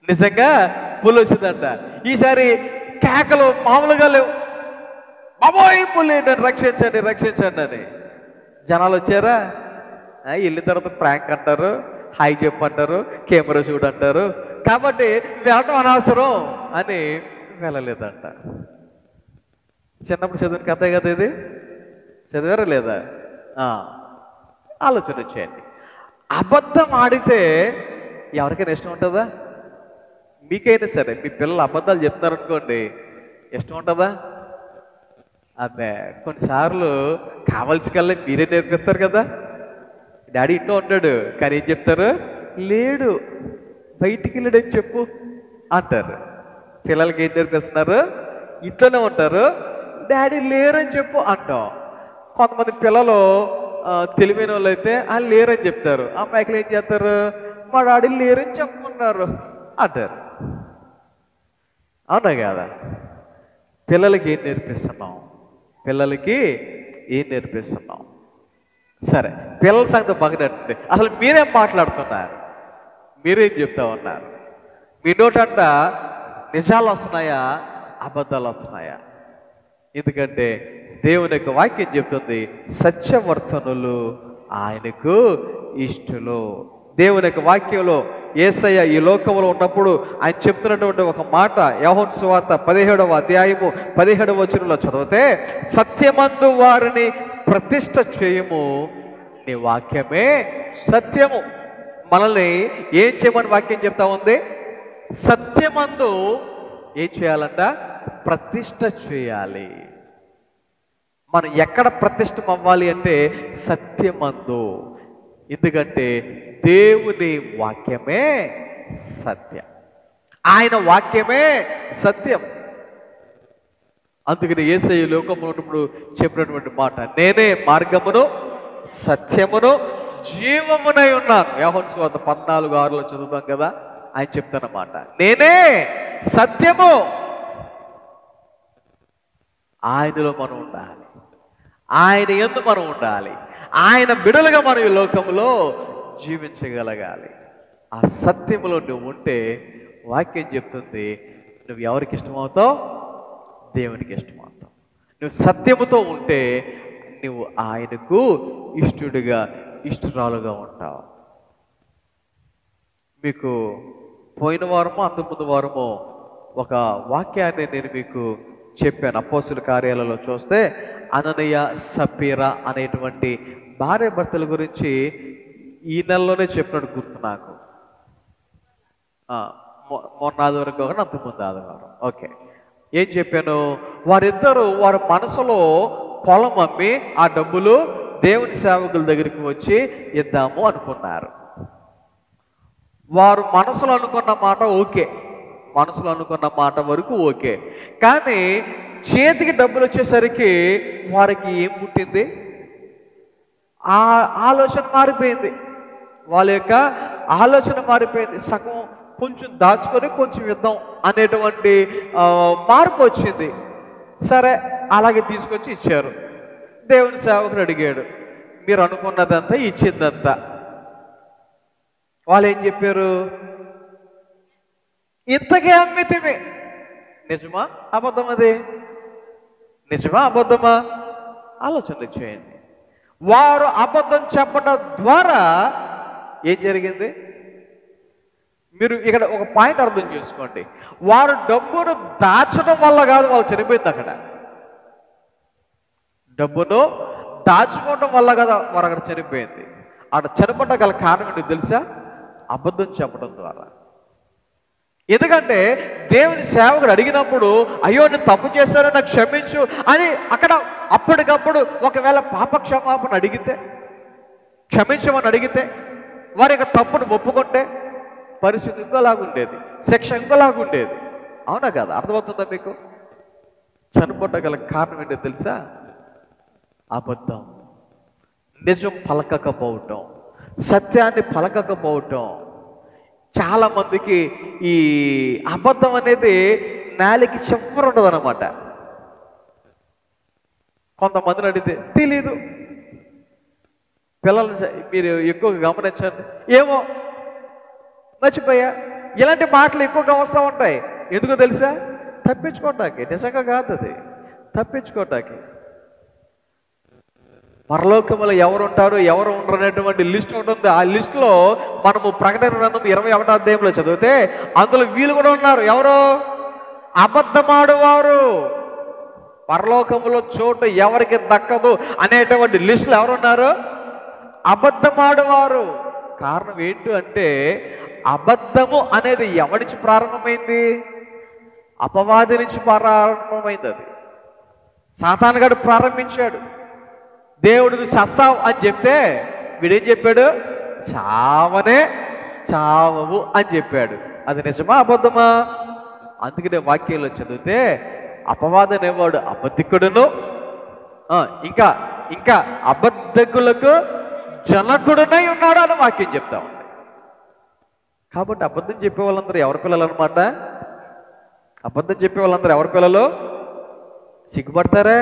నిజంగా పులి వచ్చిందంట. ఈసారి కేకలు మామూలుగా లేవు, బాబోయ్ పులి నన్ను రక్షించండి రక్షించండి అని. జనాలు వచ్చారా? వెళ్ళిన తర్వాత ప్రాంక్ అంటారు, హాయ్ చెప్పంటారు, కెమెరా షూట్ అంటారు. కాబట్టి వెళ్ళటం అనవసరం అని వెళ్ళలేదంట. చిన్నప్పుడు చదివిన కథే కదా ఇది. చదివారా లేదా? ఆలోచన వచ్చేయండి. అబద్ధం ఆడితే ఎవరికైనా ఇష్టం ఉంటుందా? మీకైనా సరే మీ పిల్లలు అబద్ధాలు చెప్తున్నారనుకోండి, ఇష్టం ఉంటుందా? అబ్బే, కొన్నిసార్లు కావాల్సి కల్లా మీరే నేర్పిస్తారు కదా. డాడీ ఇంట్లో ఉంటాడు కానీ ఏం చెప్తారు? లేడు, బయటికి వెళ్ళాడని చెప్పు అంటారు. పిల్లలకి ఏం నేర్పిస్తున్నారు? ఇంట్లోనే ఉంటారు, డాడీ లేరని చెప్పు అంటాం. కొంతమంది పిల్లలు తెలివైన వాళ్ళు అయితే లేరని చెప్తారు. అమ్మాయికి ఏం చేస్తారు? మా డాడీ లేరని చెప్పుకున్నారు అంటారు. అవునా కదా? పిల్లలకి ఏం నేర్పిస్తున్నాం? పిల్లలకి ఏం నేర్పిస్తున్నాం? సరే, పిల్లల సంగతి పక్కనట్టు అసలు మీరేం మాట్లాడుతున్నారు? మీరేం చెప్తా ఉన్నారు? మీ నోటంట నిజాలు వస్తున్నాయా, అబద్ధాలు వస్తున్నాయా? ఎందుకంటే దేవుని యొక్క వాక్యం చెప్తుంది, సత్యవర్తనులు ఆయనకు ఇష్టలు. దేవుని యొక్క వాక్యంలో యేసయ్య ఈ లోకంలో ఉన్నప్పుడు ఆయన చెప్తున్నటువంటి ఒక మాట, యోహాను సువార్త 17వ అధ్యాయము 17వ వచనంలో చదివితే, సత్యమందు వారిని ప్రతిష్ఠ చేయము, నీ వాక్యమే సత్యము. మనల్ని ఏం చేయమని వాక్యం చెప్తా ఉంది? సత్యమందు ఏం చేయాలంట? ప్రతిష్ట చేయాలి. మనం ఎక్కడ ప్రతిష్ఠం అవ్వాలి అంటే సత్యమందు. ఎందుకంటే దేవుని వాక్యమే సత్యం, ఆయన వాక్యమే సత్యం. అందుకని యేసయ్య లోకంలో ఉన్నప్పుడు చెప్పినటువంటి మాట, నేనే మార్గమును సత్యమును జీవమునై ఉన్నాను. యోహాను సువార్త 14:6 చదువుతాం కదా, ఆయన చెప్తానమాట, నేనే సత్యము. ఆయనలో మనం ఉండాలి, ఆయన యందు మనం ఉండాలి, ఆయన బిడలుగా మనం ఈ లోకంలో జీవించగలగాలి. ఆ సత్యములో నువ్వు ఉంటే వాక్యం చెప్తుంది, నువ్వు ఎవరికి ఇష్టమవుతావు? దేవునికి ఇష్టమవుతావు. నువ్వు సత్యముతో ఉంటే నువ్వు ఆయనకు ఇష్టడుగా ఇష్టరాలుగా ఉంటావు. మీకు పోయిన వారమో అంతకుముందు వారమో ఒక వాక్యాన్ని నేను మీకు చెప్పాను. అపోస్తుల కార్యాలలో చూస్తే అననీయ సప్పీరా అనేటువంటి భార్య భర్తల గురించి ఈ నెలలోనే చెప్పినట్టు గుర్తు నాకు. మొన్న ఆదివారం కాకుండా అంతకుముందు ఆదివారం. ఓకే, ఏం చెప్పాను? వారిద్దరూ వారి మనసులో పొలం అమ్మి ఆ డబ్బులు దేవుని సేవకుల దగ్గరికి వచ్చి ఇద్దాము అనుకున్నారు. వారు మనసులో అనుకున్న మాట ఓకే, మనసులో అనుకున్న మాట వరకు ఓకే. కానీ చేతికి డబ్బులు వచ్చేసరికి వారికి ఏం పుట్టింది? ఆ ఆలోచన మారిపోయింది. వాళ్ళ యొక్క ఆలోచన మారిపోయింది. సగం కొంచెం దాచుకొని కొంచెం ఇద్దాం అనేటువంటి మార్పు వచ్చింది. సరే, అలాగే తీసుకొచ్చి ఇచ్చారు. దేవుని సేవకుడు అడిగాడు, మీరు అనుకున్నదంతా ఇచ్చిందంతా. వాళ్ళు ఏం చెప్పారు? ఇంతకే అమ్మితిమే. నిజమా అబద్ధం? అది నిజమా అబద్ధమా? ఆలోచన చేయండి. వారు అబద్ధం చెప్పడం ద్వారా ఏం జరిగింది? మీరు ఇక్కడ ఒక పాయింట్ అర్థం చేసుకోండి. వారు డబ్బును దాచడం వల్ల కాదు వాళ్ళు చనిపోయింది. అక్కడ డబ్బును దాచుకోవడం వల్ల కదా వారు అక్కడ చనిపోయింది. అక్కడ చనిపోవడం గల కారణం ఏంటి తెలుసా? అబద్ధం చెప్పడం ద్వారా. ఎందుకంటే దేవుని సేవకుడు అడిగినప్పుడు, అయ్యో నేను తప్పు చేశాను, నాకు క్షమించు అని అక్కడ అప్పటికప్పుడు ఒకవేళ పాప క్షమాపణ అడిగితే, క్షమించమని అడిగితే, వారి యొక్క తప్పును ఒప్పుకుంటే పరిస్థితి ఇంకోలాగుండేది, శిక్ష ఇంకోలాగుండేది. అవునా కదా? అర్థమవుతుందా మీకు? చనిపోగల కారణం ఏంటో తెలుసా? అబద్ధం, నిజం పలకకపోవటం, సత్యాన్ని పలకకపోవటం. చాలా మందికి ఈ అబద్ధం అనేది నాలికి చివర ఉండదు అనమాట. కొంతమందిని అడిగితే తెలీదు. పిల్లల్ని మీరు ఎక్కువగా గమనించండి, ఏమో మర్చిపోయా, ఇలాంటి మాటలు ఎక్కువగా వస్తూ ఉంటాయి. ఎందుకో తెలుసా? తప్పించుకోవటానికి. నిజంగా కాదు, అది తప్పించుకోవటానికి. పరలోకములో ఎవరు ఉంటారు ఎవరు ఉండరు అనేటువంటి లిస్ట్ ఒకటి ఉంది. ఆ లిస్టులో మనము ప్రకటన గ్రంథం 21వ అధ్యాయంలో చదివితే అందులో వీళ్ళు కూడా ఉన్నారు. ఎవరు? అబద్ధమాడువారు. పరలోకములో చోటు ఎవరికి దక్కదు అనేటువంటి లిస్టులో ఎవరున్నారు? అబద్ధమాడువారు. కారణం ఏంటి అంటే, అబద్ధము అనేది ఎవరి నుంచి ప్రారంభమైంది? అపవాది నుంచి ప్రారంభమైంది. అది సాతాను గాడు ప్రారంభించాడు. దేవుడు నువ్వు చస్తావు అని చెప్తే వీడేం చెప్పాడు? చావనే చావవు అని చెప్పాడు. అది నిజమా అబద్ధమా? అందుకనే వాక్యంలో చదివితే అపవాది అనేవాడు అబద్ధికుడును, ఇంకా ఇంకా అబద్ధకులకు జనకుడునై ఉన్నాడు అని వాక్యం చెప్తా ఉంది. కాబట్టి అబద్ధం చెప్పే వాళ్ళందరూ ఎవరి పిల్లలు అనమాట? అబద్ధం చెప్పే వాళ్ళందరూ ఎవరి పిల్లలు? సిగ్గుపడతారే?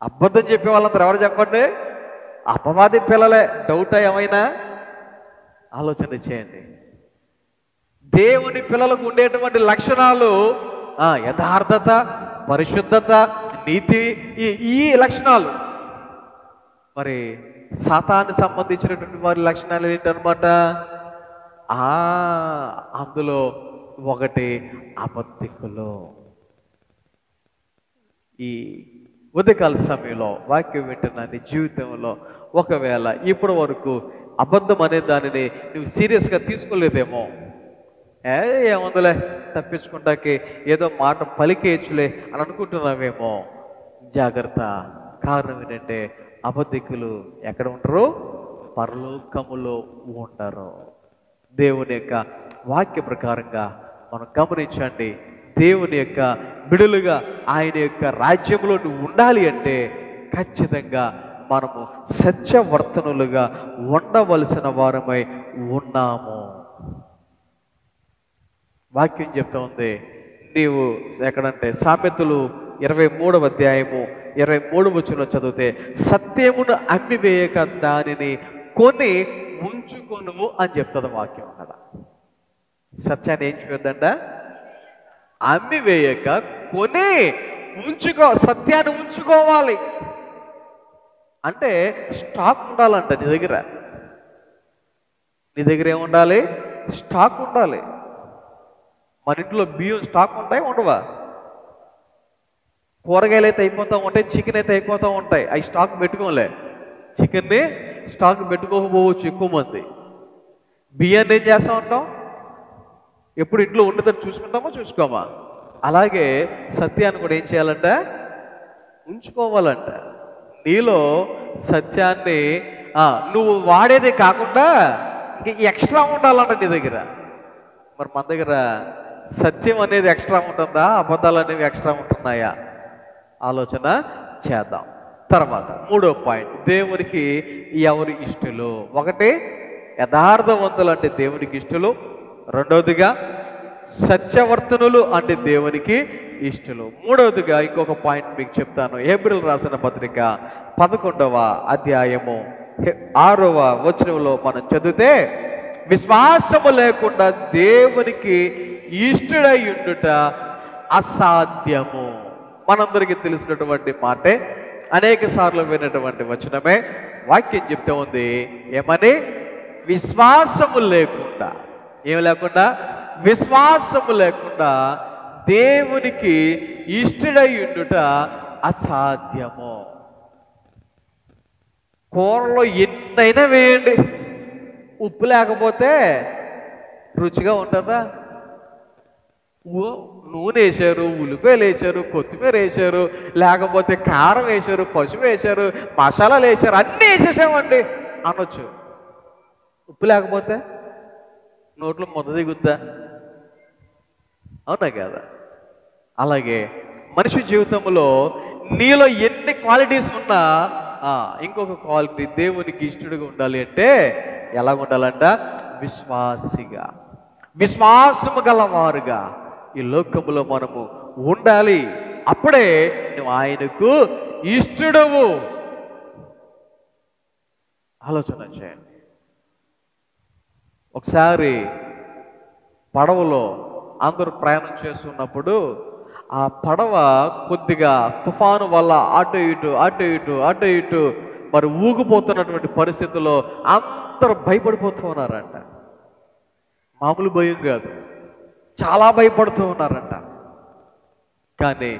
అబద్ధం చెప్పే వాళ్ళందరూ ఎవరు చెప్పండి? అపవాది పిల్లలే. డౌటా ఏమైనా? ఆలోచన చేయండి. దేవుని పిల్లలకు ఉండేటువంటి లక్షణాలు యథార్థత, పరిశుద్ధత, నీతి, ఈ లక్షణాలు. మరి సాతాను సంబంధించినటువంటి వారి లక్షణాలు ఏంటనమాట? అందులో ఒకటి అబద్ధికులు. ఈ ఉదయకాల సమయంలో వాక్యం వింటున్న నీ జీవితంలో ఒకవేళ ఇప్పటి వరకు అబద్ధం అనే దానిని నువ్వు సీరియస్గా తీసుకోలేదేమో, ఏ ఏముందిలే తప్పించుకుంటాకి ఏదో మాట పలికేయచ్చులే అని అనుకుంటున్నావేమో. జాగ్రత్త. కారణం ఏంటంటే అబద్ధికులు ఎక్కడ ఉంటారు? పరలోకములో ఉంటారు. దేవుని యొక్క వాక్య ప్రకారంగా మనం గమనించండి. దేవుని యొక్క బిడులుగా ఆయన యొక్క రాజ్యంలో నువ్వు ఉండాలి అంటే ఖచ్చితంగా మనము సత్యవర్తనులుగా ఉండవలసిన వారమై ఉన్నాము. వాక్యం చెప్తా ఉంది. నీవు ఎక్కడంటే సామెతలు 23వ అధ్యాయము 23వ వచనంలో చదివితే, సత్యమును అమ్మివేయక దానిని కొని ఉంచుకొనుము అని చెప్తుంది వాక్యం. అక్కడ సత్యాన్ని ఏం చేయొద్దంట? అమ్మివేయక కొని ఉంచుకో. సత్యాన్ని ఉంచుకోవాలి అంటే స్టాక్ ఉండాలంట నీ దగ్గర. నీ దగ్గర ఏముండాలి? స్టాక్ ఉండాలి. మన ఇంట్లో బియ్యం స్టాక్ ఉంటాయి ఉండవా? కూరగాయలు అయితే అయిపోతూ ఉంటాయి, చికెన్ అయితే అయిపోతూ ఉంటాయి. అవి స్టాక్ పెట్టుకోలే. చికెన్ని స్టాక్ పెట్టుకోకపోవచ్చు ఎక్కువ మంది. బియ్యాన్ని ఏం చేస్తూ ఉంటాం? ఎప్పుడు ఇంట్లో ఉండదని చూసుకుంటామో చూసుకోమా? అలాగే సత్యాన్ని కూడా ఏం చేయాలంట? ఉంచుకోవాలంట. నీలో సత్యాన్ని నువ్వు వాడేదే కాకుండా ఇంక ఎక్స్ట్రా ఉండాలంట నీ దగ్గర. మరి మన దగ్గర సత్యం అనేది ఎక్స్ట్రా ఉంటుందా? అబద్ధాలు అనేవి ఎక్స్ట్రా ఉంటున్నాయా? ఆలోచన చేద్దాం. తర్వాత 3వ పాయింట్, దేవునికి ఎవరు ఇష్టలు? ఒకటి యథార్థవంతులు అంటే దేవునికి ఇష్టలు. రెండవదిగా సత్యవర్తనులు అంటే దేవునికి ఇష్టలు. మూడవదిగా ఇంకొక పాయింట్ మీకు చెప్తాను. హెబ్రీయులకు రాసిన పత్రిక 11వ అధ్యాయము 6వ వచనంలో మనం చదివితే, విశ్వాసము లేకుండా దేవునికి ఇష్టడై ఉండుట అసాధ్యము. మనందరికీ తెలిసినటువంటి మాటే, అనేక సార్లు విన్నటువంటి వచనమే. వాక్యం చెప్తే ఉంది ఏమని? విశ్వాసము లేకుండా, ఏమి లేకుండా? విశ్వాసము లేకుండా దేవునికి ఇష్టడై ఉండుట అసాధ్యము. కూరలో ఎన్నైనా వేయండి, ఉప్పు లేకపోతే రుచిగా ఉంటుందా? నూనె వేసారు, ఉల్లిపాయలు వేసారు, కొత్తిమీర వేసారు, లేకపోతే కారం వేసారు, పసుపు వేసారు, మసాలాలు వేసారు, అన్నీ వేసేసామండి అనొచ్చు. ఉప్పు లేకపోతే నోట్లో ముద్ద దిగుద్దా? అవునా కదా? అలాగే మనిషి జీవితంలో నీలో ఎన్ని క్వాలిటీస్ ఉన్నా ఇంకొక క్వాలిటీ, దేవునికి ఇష్టడుగా ఉండాలి అంటే ఎలా ఉండాలంట? విశ్వాసిగా, విశ్వాసము గలవారుగా ఈ లోకములో మనము ఉండాలి. అప్పుడే నువ్వు ఆయనకు ఇష్టడవు. ఆలోచన చేయండి. ఒకసారి పడవలో అందరూ ప్రయాణం చేస్తున్నప్పుడు ఆ పడవ కొద్దిగా తుఫాను వల్ల అటు ఇటు అటు ఇటు అటు ఇటు మరి ఊగిపోతున్నటువంటి పరిస్థితుల్లో అందరూ భయపడిపోతూ ఉన్నారంట. మామూలు భయం కాదు, చాలా భయపడుతూ ఉన్నారంట. కానీ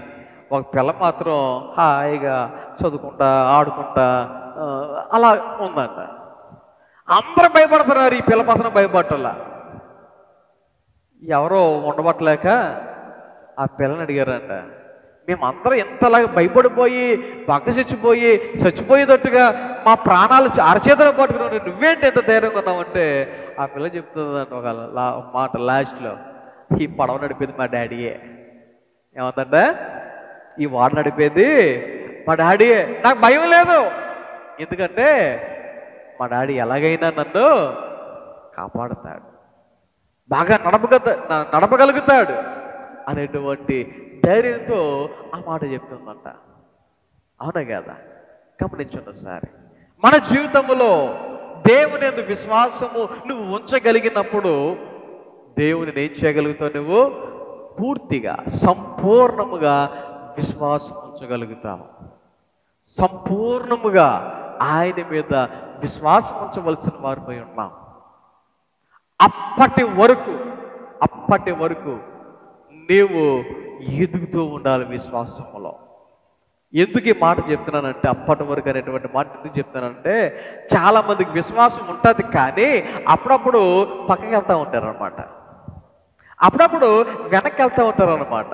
ఒక పిల్ల మాత్రం హాయిగా చదువుకుంటా ఆడుకుంటా అలా ఉందంట. అందరూ భయపడుతున్నారు, ఈ పిల్ల మాత్రం భయపడటంలా. ఎవరో ఉండబట్టలేక ఆ పిల్లని అడిగారంట, మేమందరం ఎంతలాగా భయపడిపోయి చచ్చిపోయేటట్టుగా మా ప్రాణాలు అరచేతులు పట్టుకున్నాడు, నువ్వేంటి ఎంత ధైర్యంగా ఉన్నావంటే ఆ పిల్ల చెప్తుందంట ఒక మాట లాస్ట్లో, ఈ పడవ నడిపేది మా డాడీయే. ఏమందంట? ఈ వాడు నడిపేది మా డాడీయే. నాకు భయం లేదు, ఎందుకంటే మా డాడీ ఎలాగైనా నన్ను కాపాడుతాడు, బాగా నడపగలుగుతాడు అనేటువంటి ధైర్యంతో ఆ మాట చెప్తుందంట. అవునా కదా? గమనించండి ఒకసారి. మన జీవితంలో దేవుని యందు విశ్వాసము నువ్వు ఉంచగలిగినప్పుడు దేవుని ఏం చేయగలుగుతావు? నువ్వు పూర్తిగా సంపూర్ణముగా విశ్వాసం ఉంచగలుగుతావు. సంపూర్ణముగా ఆయన మీద విశ్వాసం ఉంచవలసిన వారిపై ఉన్నాం. అప్పటి వరకు నీవు ఎదుగుతూ ఉండాలి విశ్వాసములో. ఎందుకు ఈ మాట చెప్తున్నానంటే, అప్పటి వరకు అనేటువంటి మాట ఎందుకు చెప్తున్నానంటే, చాలామందికి విశ్వాసం ఉంటుంది కానీ అప్పుడప్పుడు పక్కకి వెళ్తూ ఉంటారు అన్నమాట. అప్పుడప్పుడు వెనక్కి వెళ్తూ ఉంటారు అనమాట.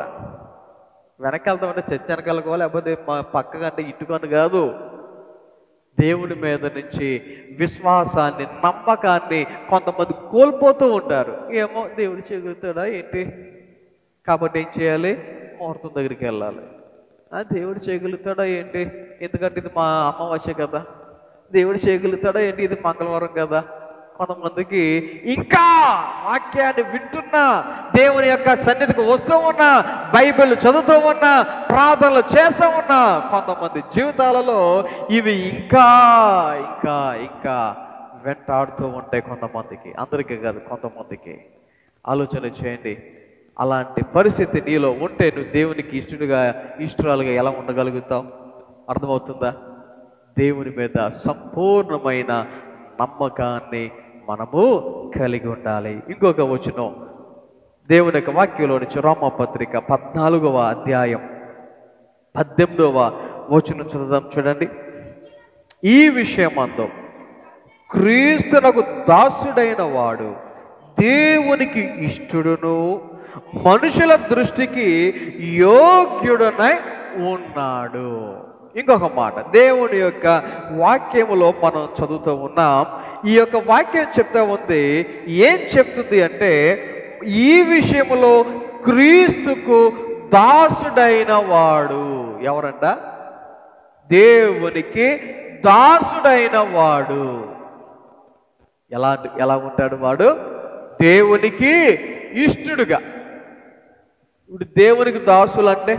వెనక్కి వెళ్తామంటే చర్చ వెనకాలకో లేకపోతే మా పక్కకంటే ఇటుకొని కాదు, దేవుని మీద నుంచి విశ్వాసాన్ని, నమ్మకాన్ని కొంతమంది కోల్పోతూ ఉంటారు. ఏమో దేవుడు చేయగలుగుతాడా ఏంటి, కాబట్టి ఏం చేయాలి, ముహూర్తం దగ్గరికి వెళ్ళాలి. దేవుడు చేయగలుగుతాడా ఏంటి, ఎందుకంటే ఇది మా అమావాస్య కదా, దేవుడు చేయగలుగుతాడా ఏంటి, ఇది మంగళవారం కదా. కొంతమందికి ఇంకా వాక్యాన్ని వింటున్నా, దేవుని యొక్క సన్నిధికి వస్తూ ఉన్నా, బైబిల్ చదువుతూ ఉన్నా, ప్రార్థనలు చేస్తూ ఉన్నా, కొంతమంది జీవితాలలో ఇవి ఇంకా ఇంకా ఇంకా వెంటాడుతూ ఉంటాయి. కొంతమందికి, అందరికీ కాదు, కొంతమందికి. ఆలోచన చేయండి, అలాంటి పరిస్థితి నీలో ఉంటే నువ్వు దేవునికి ఇష్టరాలుగా ఎలా ఉండగలుగుతావు? అర్థమవుతుందా? దేవుని మీద సంపూర్ణమైన నమ్మకాన్ని మనము కలిగి ఉండాలి. ఇంకొక వచనం దేవుని యొక్క వాక్యంలో నుంచి రోమాపత్రిక 14వ అధ్యాయం 18వ వచనం చదువుదాం. చూడండి. ఈ విషయమందు క్రీస్తునకు దాసుడైన వాడు దేవునికి ఇష్టడును మనుషుల దృష్టికి యోగ్యుడనై ఉన్నాడు. ఇంకొక మాట దేవుని యొక్క వాక్యములో మనం చదువుతూ ఉన్నాం. ఈ యొక్క వాక్యం చెప్తా ఉంది, ఏం చెప్తుంది అంటే, ఈ విషయంలో క్రీస్తుకు దాసుడైన వాడు ఎవరంట? దేవునికి దాసుడైన వాడు. ఎలా ఉంటాడు వాడు? దేవునికి ఇష్టడుగా. ఇప్పుడు దేవునికి దాసులు అంటే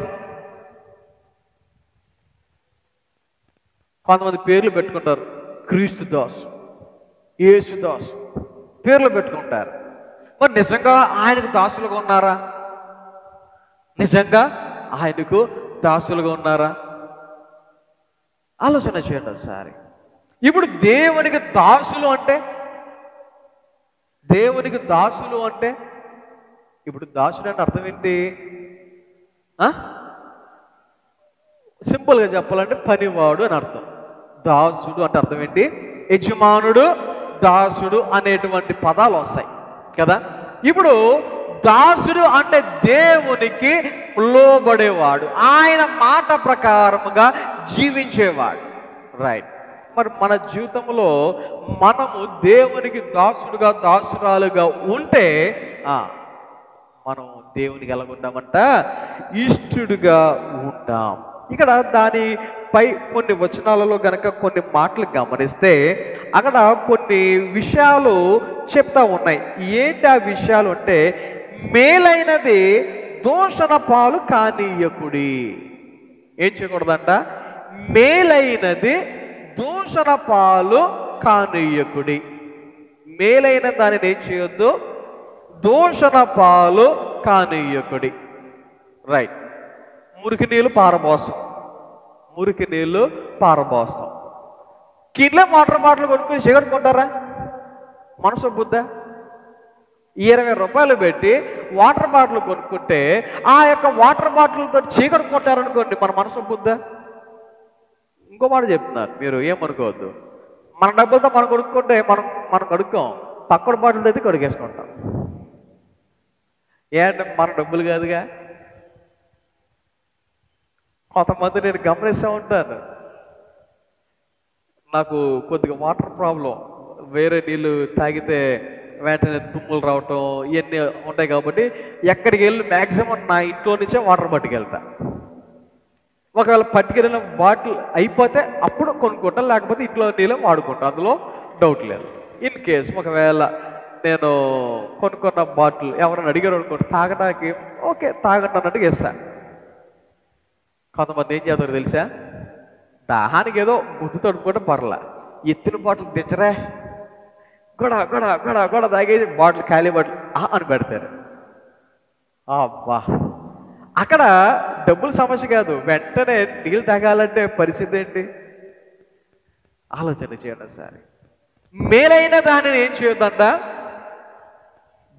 కొంతమంది పేర్లు పెట్టుకుంటారు. క్రీస్తు దాసు, యేసు దాసు పేర్లు పెట్టుకుంటారు. మరి నిజంగా ఆయనకు దాసులుగా ఉన్నారా? నిజంగా ఆయనకు దాసులుగా ఉన్నారా? ఆలోచన చేయండి ఒకసారి. ఇప్పుడు దేవునికి దాసులు అంటే, దేవునికి దాసులు అంటే ఇప్పుడు దాసుడు అంటే అర్థం ఏంటి? సింపుల్గా చెప్పాలంటే పనివాడు అని అర్థం. దాసుడు అంటే అర్థం ఏంటి? యజమానుడు, దాసుడు అనేటువంటి పదాలు వస్తాయి కదా. ఇప్పుడు దాసుడు అంటే దేవునికి లోబడేవాడు, ఆయన మాట ప్రకారముగా జీవించేవాడు. రైట్. మరి మన జీవితంలో మనము దేవునికి దాసుడుగా, దాసురాలుగా ఉంటే మనం దేవునికి ఎలాగుంటామంట? ఇష్టడుగా ఉంటాం. ఇక్కడ దానిపై కొన్ని వచనాలలో గనక కొన్ని మాటలు గమనిస్తే అక్కడ కొన్ని విషయాలు చెప్తా ఉన్నాయి. ఏంటి ఆ విషయాలు అంటే, మేలైనది దూషణ పాలు కానీయకుడి. ఏం చేయకూడదంట? మేలైనది దూషణ పాలు కానీయకుడి. మేలైన దానిని ఏం చేయొద్దు? దూషణ పాలు కానీయకుడి. రైట్. మురికి నీళ్ళు పారబోసం, మురికి నీళ్ళు పారబోసం. కింద వాటర్ బాటిల్ కొనుక్కొని సిగరెట్ కొంటారా? మనసు బుద్ధ? 20 రూపాయలు పెట్టి వాటర్ బాటిల్ కొనుక్కుంటే ఆ యొక్క వాటర్ బాటిల్తో చీకటి కొట్టారనుకోండి, మన మనసు బుద్ధ? ఇంకో మాట చెప్తున్నారు, మీరు ఏమనుకోవద్దు. మన డబ్బులతో మనం కొనుక్కుంటే మనం కడుక్కోం, పక్కన బాటిల్ అయితే కడిగేసుకుంటాం. ఏంటంటే మన డబ్బులు కాదుగా. కొంతమంది నేను గమనిస్తూ ఉంటాను, నాకు కొద్దిగా వాటర్ ప్రాబ్లం, వేరే నీళ్ళు తాగితే వెంటనే తుమ్ములు రావటం ఇవన్నీ ఉంటాయి. కాబట్టి ఎక్కడికి వెళ్ళి మ్యాక్సిమం నా ఇంట్లో నుంచే వాటర్ పట్టుకెళ్తా. ఒకవేళ పట్టుకెళ్ళిన బాటిల్ అయిపోతే అప్పుడు కొనుక్కుంటాను, లేకపోతే ఇంట్లో నీళ్ళు వాడుకుంటాను, అందులో డౌట్ లేదు. ఇన్ కేస్ ఒకవేళ నేను కొనుక్కున్న బాటిల్ ఎవరైనా అడిగారు అనుకోండి తాగడానికి, ఓకే తాగండి అన్నట్టుగా ఇస్తాను. కొంతమంది ఏం చేస్తారు తెలుసా? దాహానికి ఏదో ముద్దు తడుపుకుంటే పర్లా, ఎత్తిన బాటిల్ దించరే, గొడ గొడ గొడ గొడ తాగేసి బాటిల్ ఖాళీ బాటిల్ అని పెడతారు. అబ్బా, అక్కడ డబ్బుల సమస్య కాదు, వెంటనే నీళ్ళు తాగాలంటే పరిస్థితి ఏంటి? ఆలోచన చేయండి ఒకసారి. మేలైన దానిని ఏం చేయొద్దంట?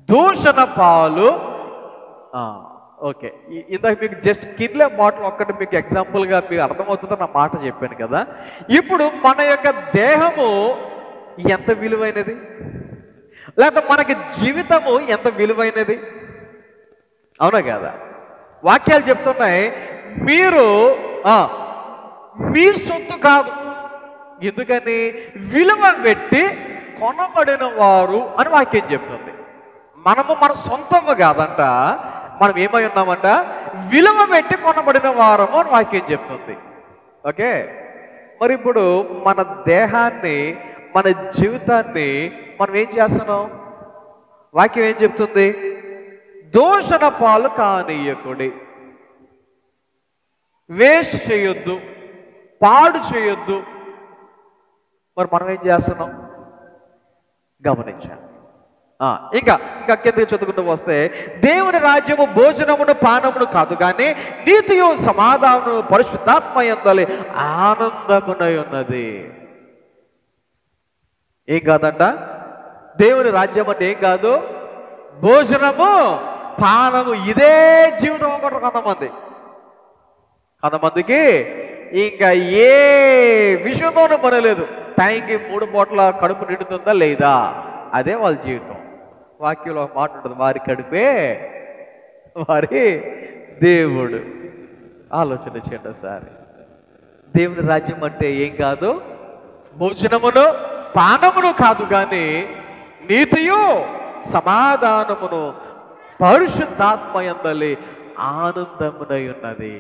దూషణ పాలు. ఓకే, ఇందాక మీకు జస్ట్ కిన్లే బాటిల్ ఒక్కటి మీకు ఎగ్జాంపుల్గా మీకు అర్థమవుతుందో నా మాట చెప్పాను కదా. ఇప్పుడు మన యొక్క దేహము ఎంత విలువైనది, లేకపోతే మనకి జీవితము ఎంత విలువైనది? అవునా కదా? వాక్యాలు చెప్తున్నాయి, మీరు ఆ, మీ సొత్తు కాదు. ఎందుకని? విలువ పెట్టి కొనబడిన వారు అని వాక్యం చెప్తుంది. మనము మన సొంతము కాదంట, మనం ఏమై ఉన్నామంట? విలువ పెట్టి కొనబడిన వారము అని వాక్యం చెప్తుంది. ఓకే, మరి ఇప్పుడు మన దేహాన్ని, మన జీవితాన్ని మనం ఏం చేస్తున్నాం? వాక్యం ఏం చెప్తుంది? దూషణ పాలు కానీయకుడి, వేస్ట్ చేయొద్దు, పాడు చేయొద్దు. మరి మనం ఏం చేస్తున్నాం? గమనించాలి. ఇంకా ఇంకా కిందకి చదువుకుంటూ వస్తే, దేవుని రాజ్యము భోజనమును పానమును కాదు కానీ నీతియు సమాధానము పరిశుద్ధాత్మ యందలి ఆనందమునై ఉన్నది. ఏం కాదంట? దేవుని రాజ్యం అంటే ఏం కాదు? భోజనము పానము. ఇదే జీవితం ఒకటి కొంతమందికి ఇంకా ఏ విషయంతోనూ పడలేదు. టైంకి 3 పూట్ల కడుపు నిండుతుందా లేదా, అదే వాళ్ళ జీవితం. వాక్యంలో ఒక మాట ఉంటుంది, వారి కడుపే వారి దేవుడు. ఆలోచన చేయండి ఒకసారి. దేవుని రాజ్యం అంటే ఏం కాదు? భోజనమును పానమును కాదు కానీ నీతియు సమాధానమును పరిశుద్ధాత్మ యందలి ఆనందమునై ఉన్నది.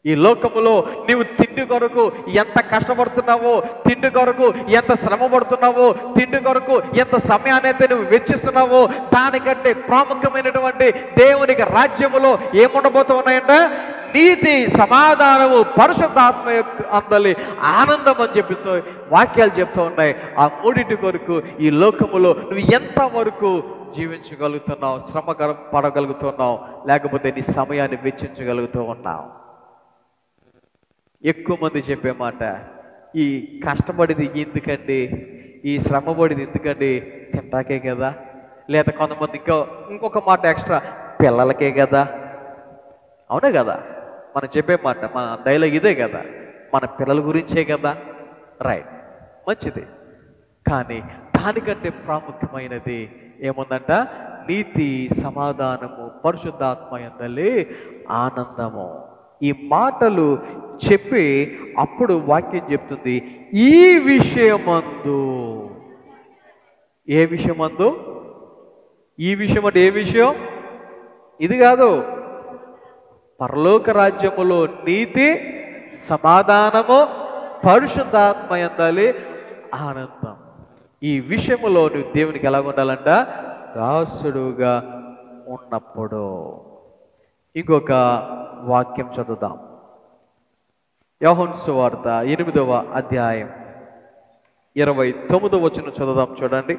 ఈ లోకములో నీవు తిండి కొరకు ఎంత కష్టపడుతున్నావో, తిండి కొరకు ఎంత శ్రమ పడుతున్నావో, తిండి కొరకు ఎంత సమయాన్ని అయితే నువ్వు వెచ్చిస్తున్నావో, దానికంటే ప్రాముఖ్యమైనటువంటి దేవునికి రాజ్యములో ఏముండబోతున్నాయంట? నీతి, సమాధానము, పరిశుద్ధాత్మ అందలి ఆనందం అని చెప్తూ వాక్యాలు చెప్తూ ఉన్నాయి. ఆ మూడింటి కొరకు ఈ లోకములో నువ్వు ఎంత వరకు జీవించగలుగుతున్నావు, శ్రమ పడగలుగుతున్నావు, లేకపోతే నీ సమయాన్ని వెచ్చించగలుగుతూ ఉన్నావు? ఎక్కువ మంది చెప్పే మాట, ఈ కష్టపడిది ఎందుకండి, ఈ శ్రమపడిది ఎందుకండి, తింటాకే కదా. లేదా కొంతమంది ఇంకొక మాట ఎక్స్ట్రా, పిల్లలకే కదా. అవునే కదా మనం చెప్పే మాట, మన డైలాగ్ ఇదే కదా, మన పిల్లల గురించే కదా. రైట్, మంచిది. కానీ దానికంటే ప్రాముఖ్యమైనది ఏముందంట? నీతి, సమాధానము, పరిశుద్ధాత్మ యందలి ఆనందము. ఈ మాటలు చెప్పి అప్పుడు వాక్యం చెప్తుంది, ఈ విషయమందు. ఏ విషయమందు? ఈ విషయం అంటే ఏ విషయం? ఇది కాదు, పరలోక రాజ్యములో నీతి, సమాధానము, పరిశుద్ధాత్మ యందలి ఆనందం. ఈ విషయములో నువ్వు దేవునికి ఎలా ఉండాలంట? దాసుడుగా ఉన్నప్పుడు. ఇంకొక వాక్యం చదువుదాం. యోహాను సువార్త 8వ అధ్యాయం 29వ వచనం చదువుదాం. చూడండి.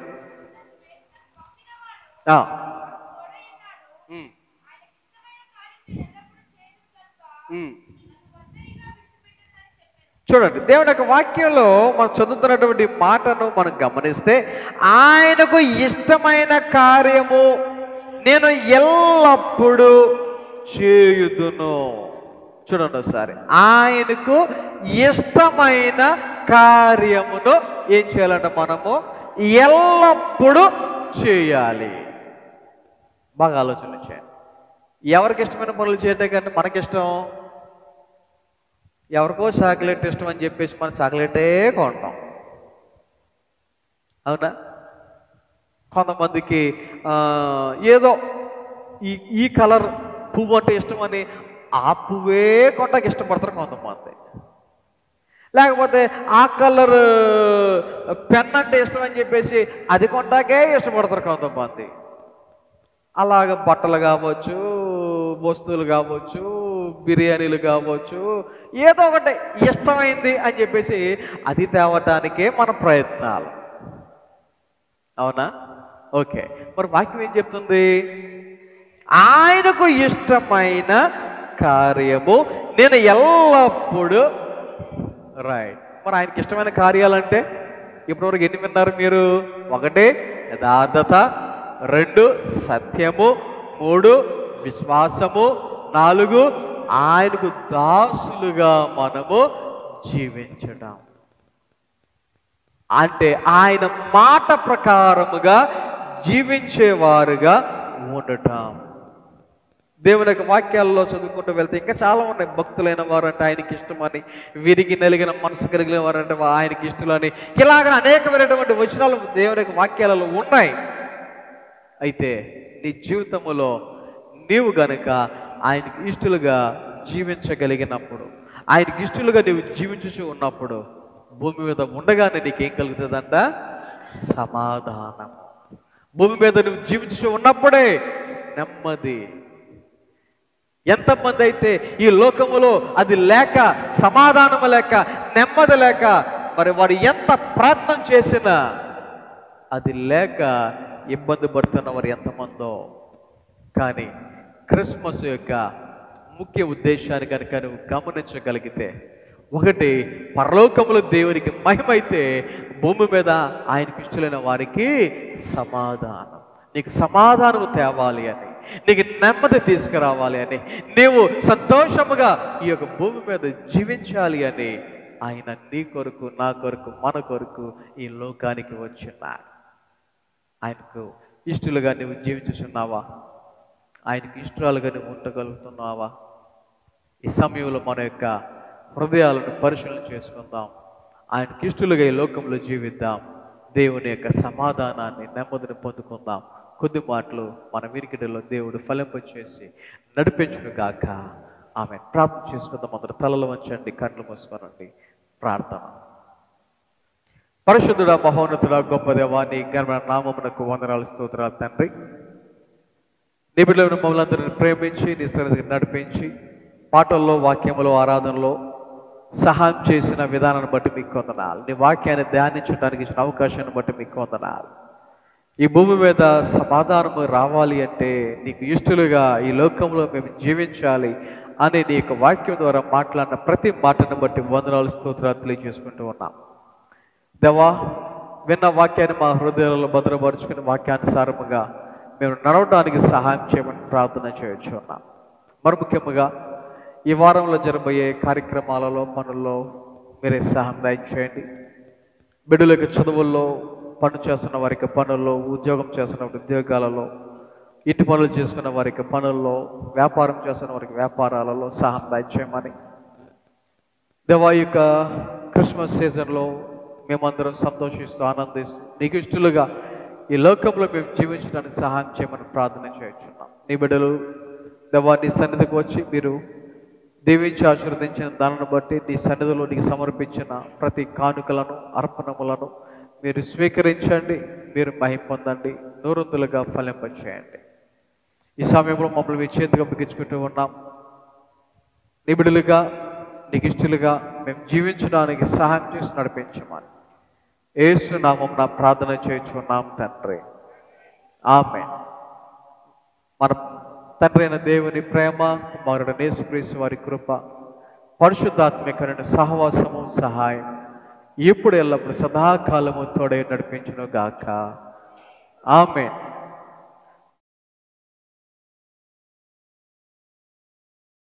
చూడండి, దేవుని యొక్క వాక్యంలో మనం చదువుతున్నటువంటి మాటను మనం గమనిస్తే, ఆయనకు ఇష్టమైన కార్యము నేను ఎల్లప్పుడూ చేయుదును. చూడండి ఒకసారి, ఆయనకు ఇష్టమైన కార్యమును ఏం చేయాలంటే మనము ఎల్లప్పుడూ చేయాలి. బాగా ఆలోచన చేయండి. ఎవరికి ఇష్టమైన పనులు చేయటం కంటే మనకిష్టం. ఎవరికో చాక్లెట్ ఇష్టం అని చెప్పేసి మనం చాక్లెటే కొంటాం. అవునా? కొంతమందికి ఏదో ఈ కలర్ పువ్వు అంటే ఇష్టం అని ఆ పువ్వే కొంటాకి ఇష్టపడతారు కొంతమంది. లేకపోతే ఆ కలర్ పెన్ అంటే ఇష్టం అని చెప్పేసి అది కొంటాకే ఇష్టపడతారు కొంతమంది. అలాగ బట్టలు కావచ్చు, వస్తువులు కావచ్చు, బిర్యానీలు కావచ్చు, ఏదో ఒకటి ఇష్టమైంది అని చెప్పేసి అది తేవటానికే మన ప్రయత్నాలు. అవునా? ఓకే, మరి వాక్యం ఏం చెప్తుంది? ఆయనకు ఇష్టమైన కార్యము నేను ఎల్లప్పుడూ. రైట్, మరి ఆయనకి ఇష్టమైన కార్యాలంటే ఇప్పటివరకు ఎన్ని విన్నారు మీరు? 1 యథార్థత, 2 సత్యము, 3 విశ్వాసము, 4 ఆయనకు దాసులుగా మనము జీవించడం. అంటే ఆయన మాట ప్రకారముగా జీవించేవారుగా ఉండటం. దేవుని యొక్క వాక్యాలలో చదువుకుంటూ వెళ్తే ఇంకా చాలా ఉన్నాయి. భక్తులైన వారంటే ఆయనకి ఇష్టమని, విరిగి నలిగిన మనసు కలిగిన వారంటే ఆయనకి ఇష్టమని, ఇలాగ అనేకమైనటువంటి వచనాలు దేవుని యొక్క వాక్యాలలో ఉన్నాయి. అయితే నీ జీవితంలో నీవు గనుక ఆయనకి ఇష్టలుగా జీవించగలిగినప్పుడు, ఆయనకి ఇష్టలుగా నీవు జీవించుచూ ఉన్నప్పుడు, భూమి మీద ఉండగానే నీకేం కలుగుతుందంట? సమాధానం. భూమి మీద నువ్వు జీవించుచూ ఉన్నప్పుడే నెమ్మది. ఎంతమంది అయితే ఈ లోకములో అది లేక, సమాధానము లేక, నెమ్మది లేక, మరి వారు ఎంత ప్రయత్నం చేసినా అది లేక ఇబ్బంది పడుతున్న వారు ఎంతమందో. కానీ క్రిస్మస్ యొక్క ముఖ్య ఉద్దేశాన్ని కనుక నువ్వు గమనించగలిగితే, ఒకటి పరలోకములో దేవునికి మహిమైతే, భూమి మీద ఆయనకి ఇష్టలైన వారికి సమాధానం. నీకు సమాధానం తేవాలి అని, నీకు నెమ్మది తీసుకురావాలి అని, నీవు సంతోషముగా ఈ యొక్క భూమి మీద జీవించాలి అని ఆయన నీ కొరకు, నా కొరకు, మన కొరకు ఈ లోకానికి వచ్చినాడు. ఆయనకు ఇష్టలుగా నువ్వు జీవించుచున్నావా? ఆయనకు ఇష్టాలుగా నువ్వు ఉండగలుగుతున్నావా? ఈ సమయంలో మన యొక్క హృదయాలను పరిశీలన చేసుకుందాం. ఆయనకి ఇష్టలుగా ఈ లోకంలో జీవిద్దాం. దేవుని యొక్క సమాధానాన్ని, నెమ్మదిని పొందుకుందాం. కొద్ది మాటలు మన వినికిడిలో దేవుడు ఫలింపచేసి నడిపించును గాక. ఆమె ప్రార్థన చేసుకుందాం. అందరూ తలలు వంచండి, కళ్ళు మూసుకోనండి. ప్రార్థన. పరిశుద్ధుడా, మహోన్నతుడా, గొప్ప దేవా, నీ ఘనమైన నామమునకు వందనాలు, స్తోత్రాలు తండ్రి. నీ బిడ్డలను మమ్మల్ని అందరిని ప్రేమించి నీ సన్నిధికి నడిపించి పాటల్లో, వాక్యములో, ఆరాధనలో సహాయం చేసిన విధానాన్ని బట్టి మీకు వందనాలు. నీ వాక్యాన్ని ధ్యానించడానికి ఇచ్చిన అవకాశాన్ని బట్టి మీకు వందనాలు. ఈ భూమి మీద సమాధానము రావాలి అంటే, నీకు ఇష్టలుగా ఈ లోకంలో మేము జీవించాలి అని నీ యొక్క వాక్యం ద్వారా మాట్లాడిన ప్రతి మాటను బట్టి వందనాలు, స్తోత్రాలు తెలియజేసుకుంటూ ఉన్నాం. దేవా, విన్న వాక్యాన్ని మా హృదయాలలో భద్రపరుచుకుని వాక్యానుసారముగా మేము నడవడానికి సహాయం చేయమని ప్రార్థన చేయొచ్చు ఉన్నాం. మరి ముఖ్యంగా ఈ వారంలో జరగబోయే కార్యక్రమాలలో, పనుల్లో మీరే సహాయం దయచేయండి. బిడ్డలకు చదువుల్లో, పని చేస్తున్న వారికి పనుల్లో, ఉద్యోగం చేస్తున్న ఉద్యోగాలలో, ఇంటి పనులు చేసుకున్న వారికి పనుల్లో, వ్యాపారం చేస్తున్న వారికి వ్యాపారాలలో సహాయం దయచేయమని, దేవా యొక్క క్రిస్మస్ సీజన్లో మేమందరం సంతోషిస్తూ, ఆనందిస్తూ, నీకు ఇష్టలుగా ఈ లోకంలో మేము జీవించడానికి సహాయం చేయమని ప్రార్థన చేయించున్నాం. నీ బిడ్డలు దేవా నీ సన్నిధికి వచ్చి మీరు దీవించి ఆశీర్వదించిన దానిని బట్టి నీ సన్నిధిలో నీకు సమర్పించిన ప్రతి కానుకలను, అర్పణములను మీరు స్వీకరించండి. మీరు మహిమ పొందండి, నూరంతులుగా ఫలింపచేయండి. ఈ సమయంలో మమ్మల్ని మీ చేతిగా బిగించుకుంటూ ఉన్నాం. నీ బిడ్డలుగా, నీకు ఇష్టలుగా మేము జీవించడానికి సహాయం చేసి నడిపించమని యేసు నామమున ప్రార్థన చేయించుకున్నాం తండ్రి. ఆమేన్. మన తండ్రి అయిన దేవుని ప్రేమ, కుమారుడు యేసుక్రీస్తు వారి కృప, పరిశుద్ధాత్మికమైన సహవాసము, సహాయం ఇప్పుడు ఎల్లప్పుడు సదాకాలము తోడే నడిపించును గాక. ఆమేన్.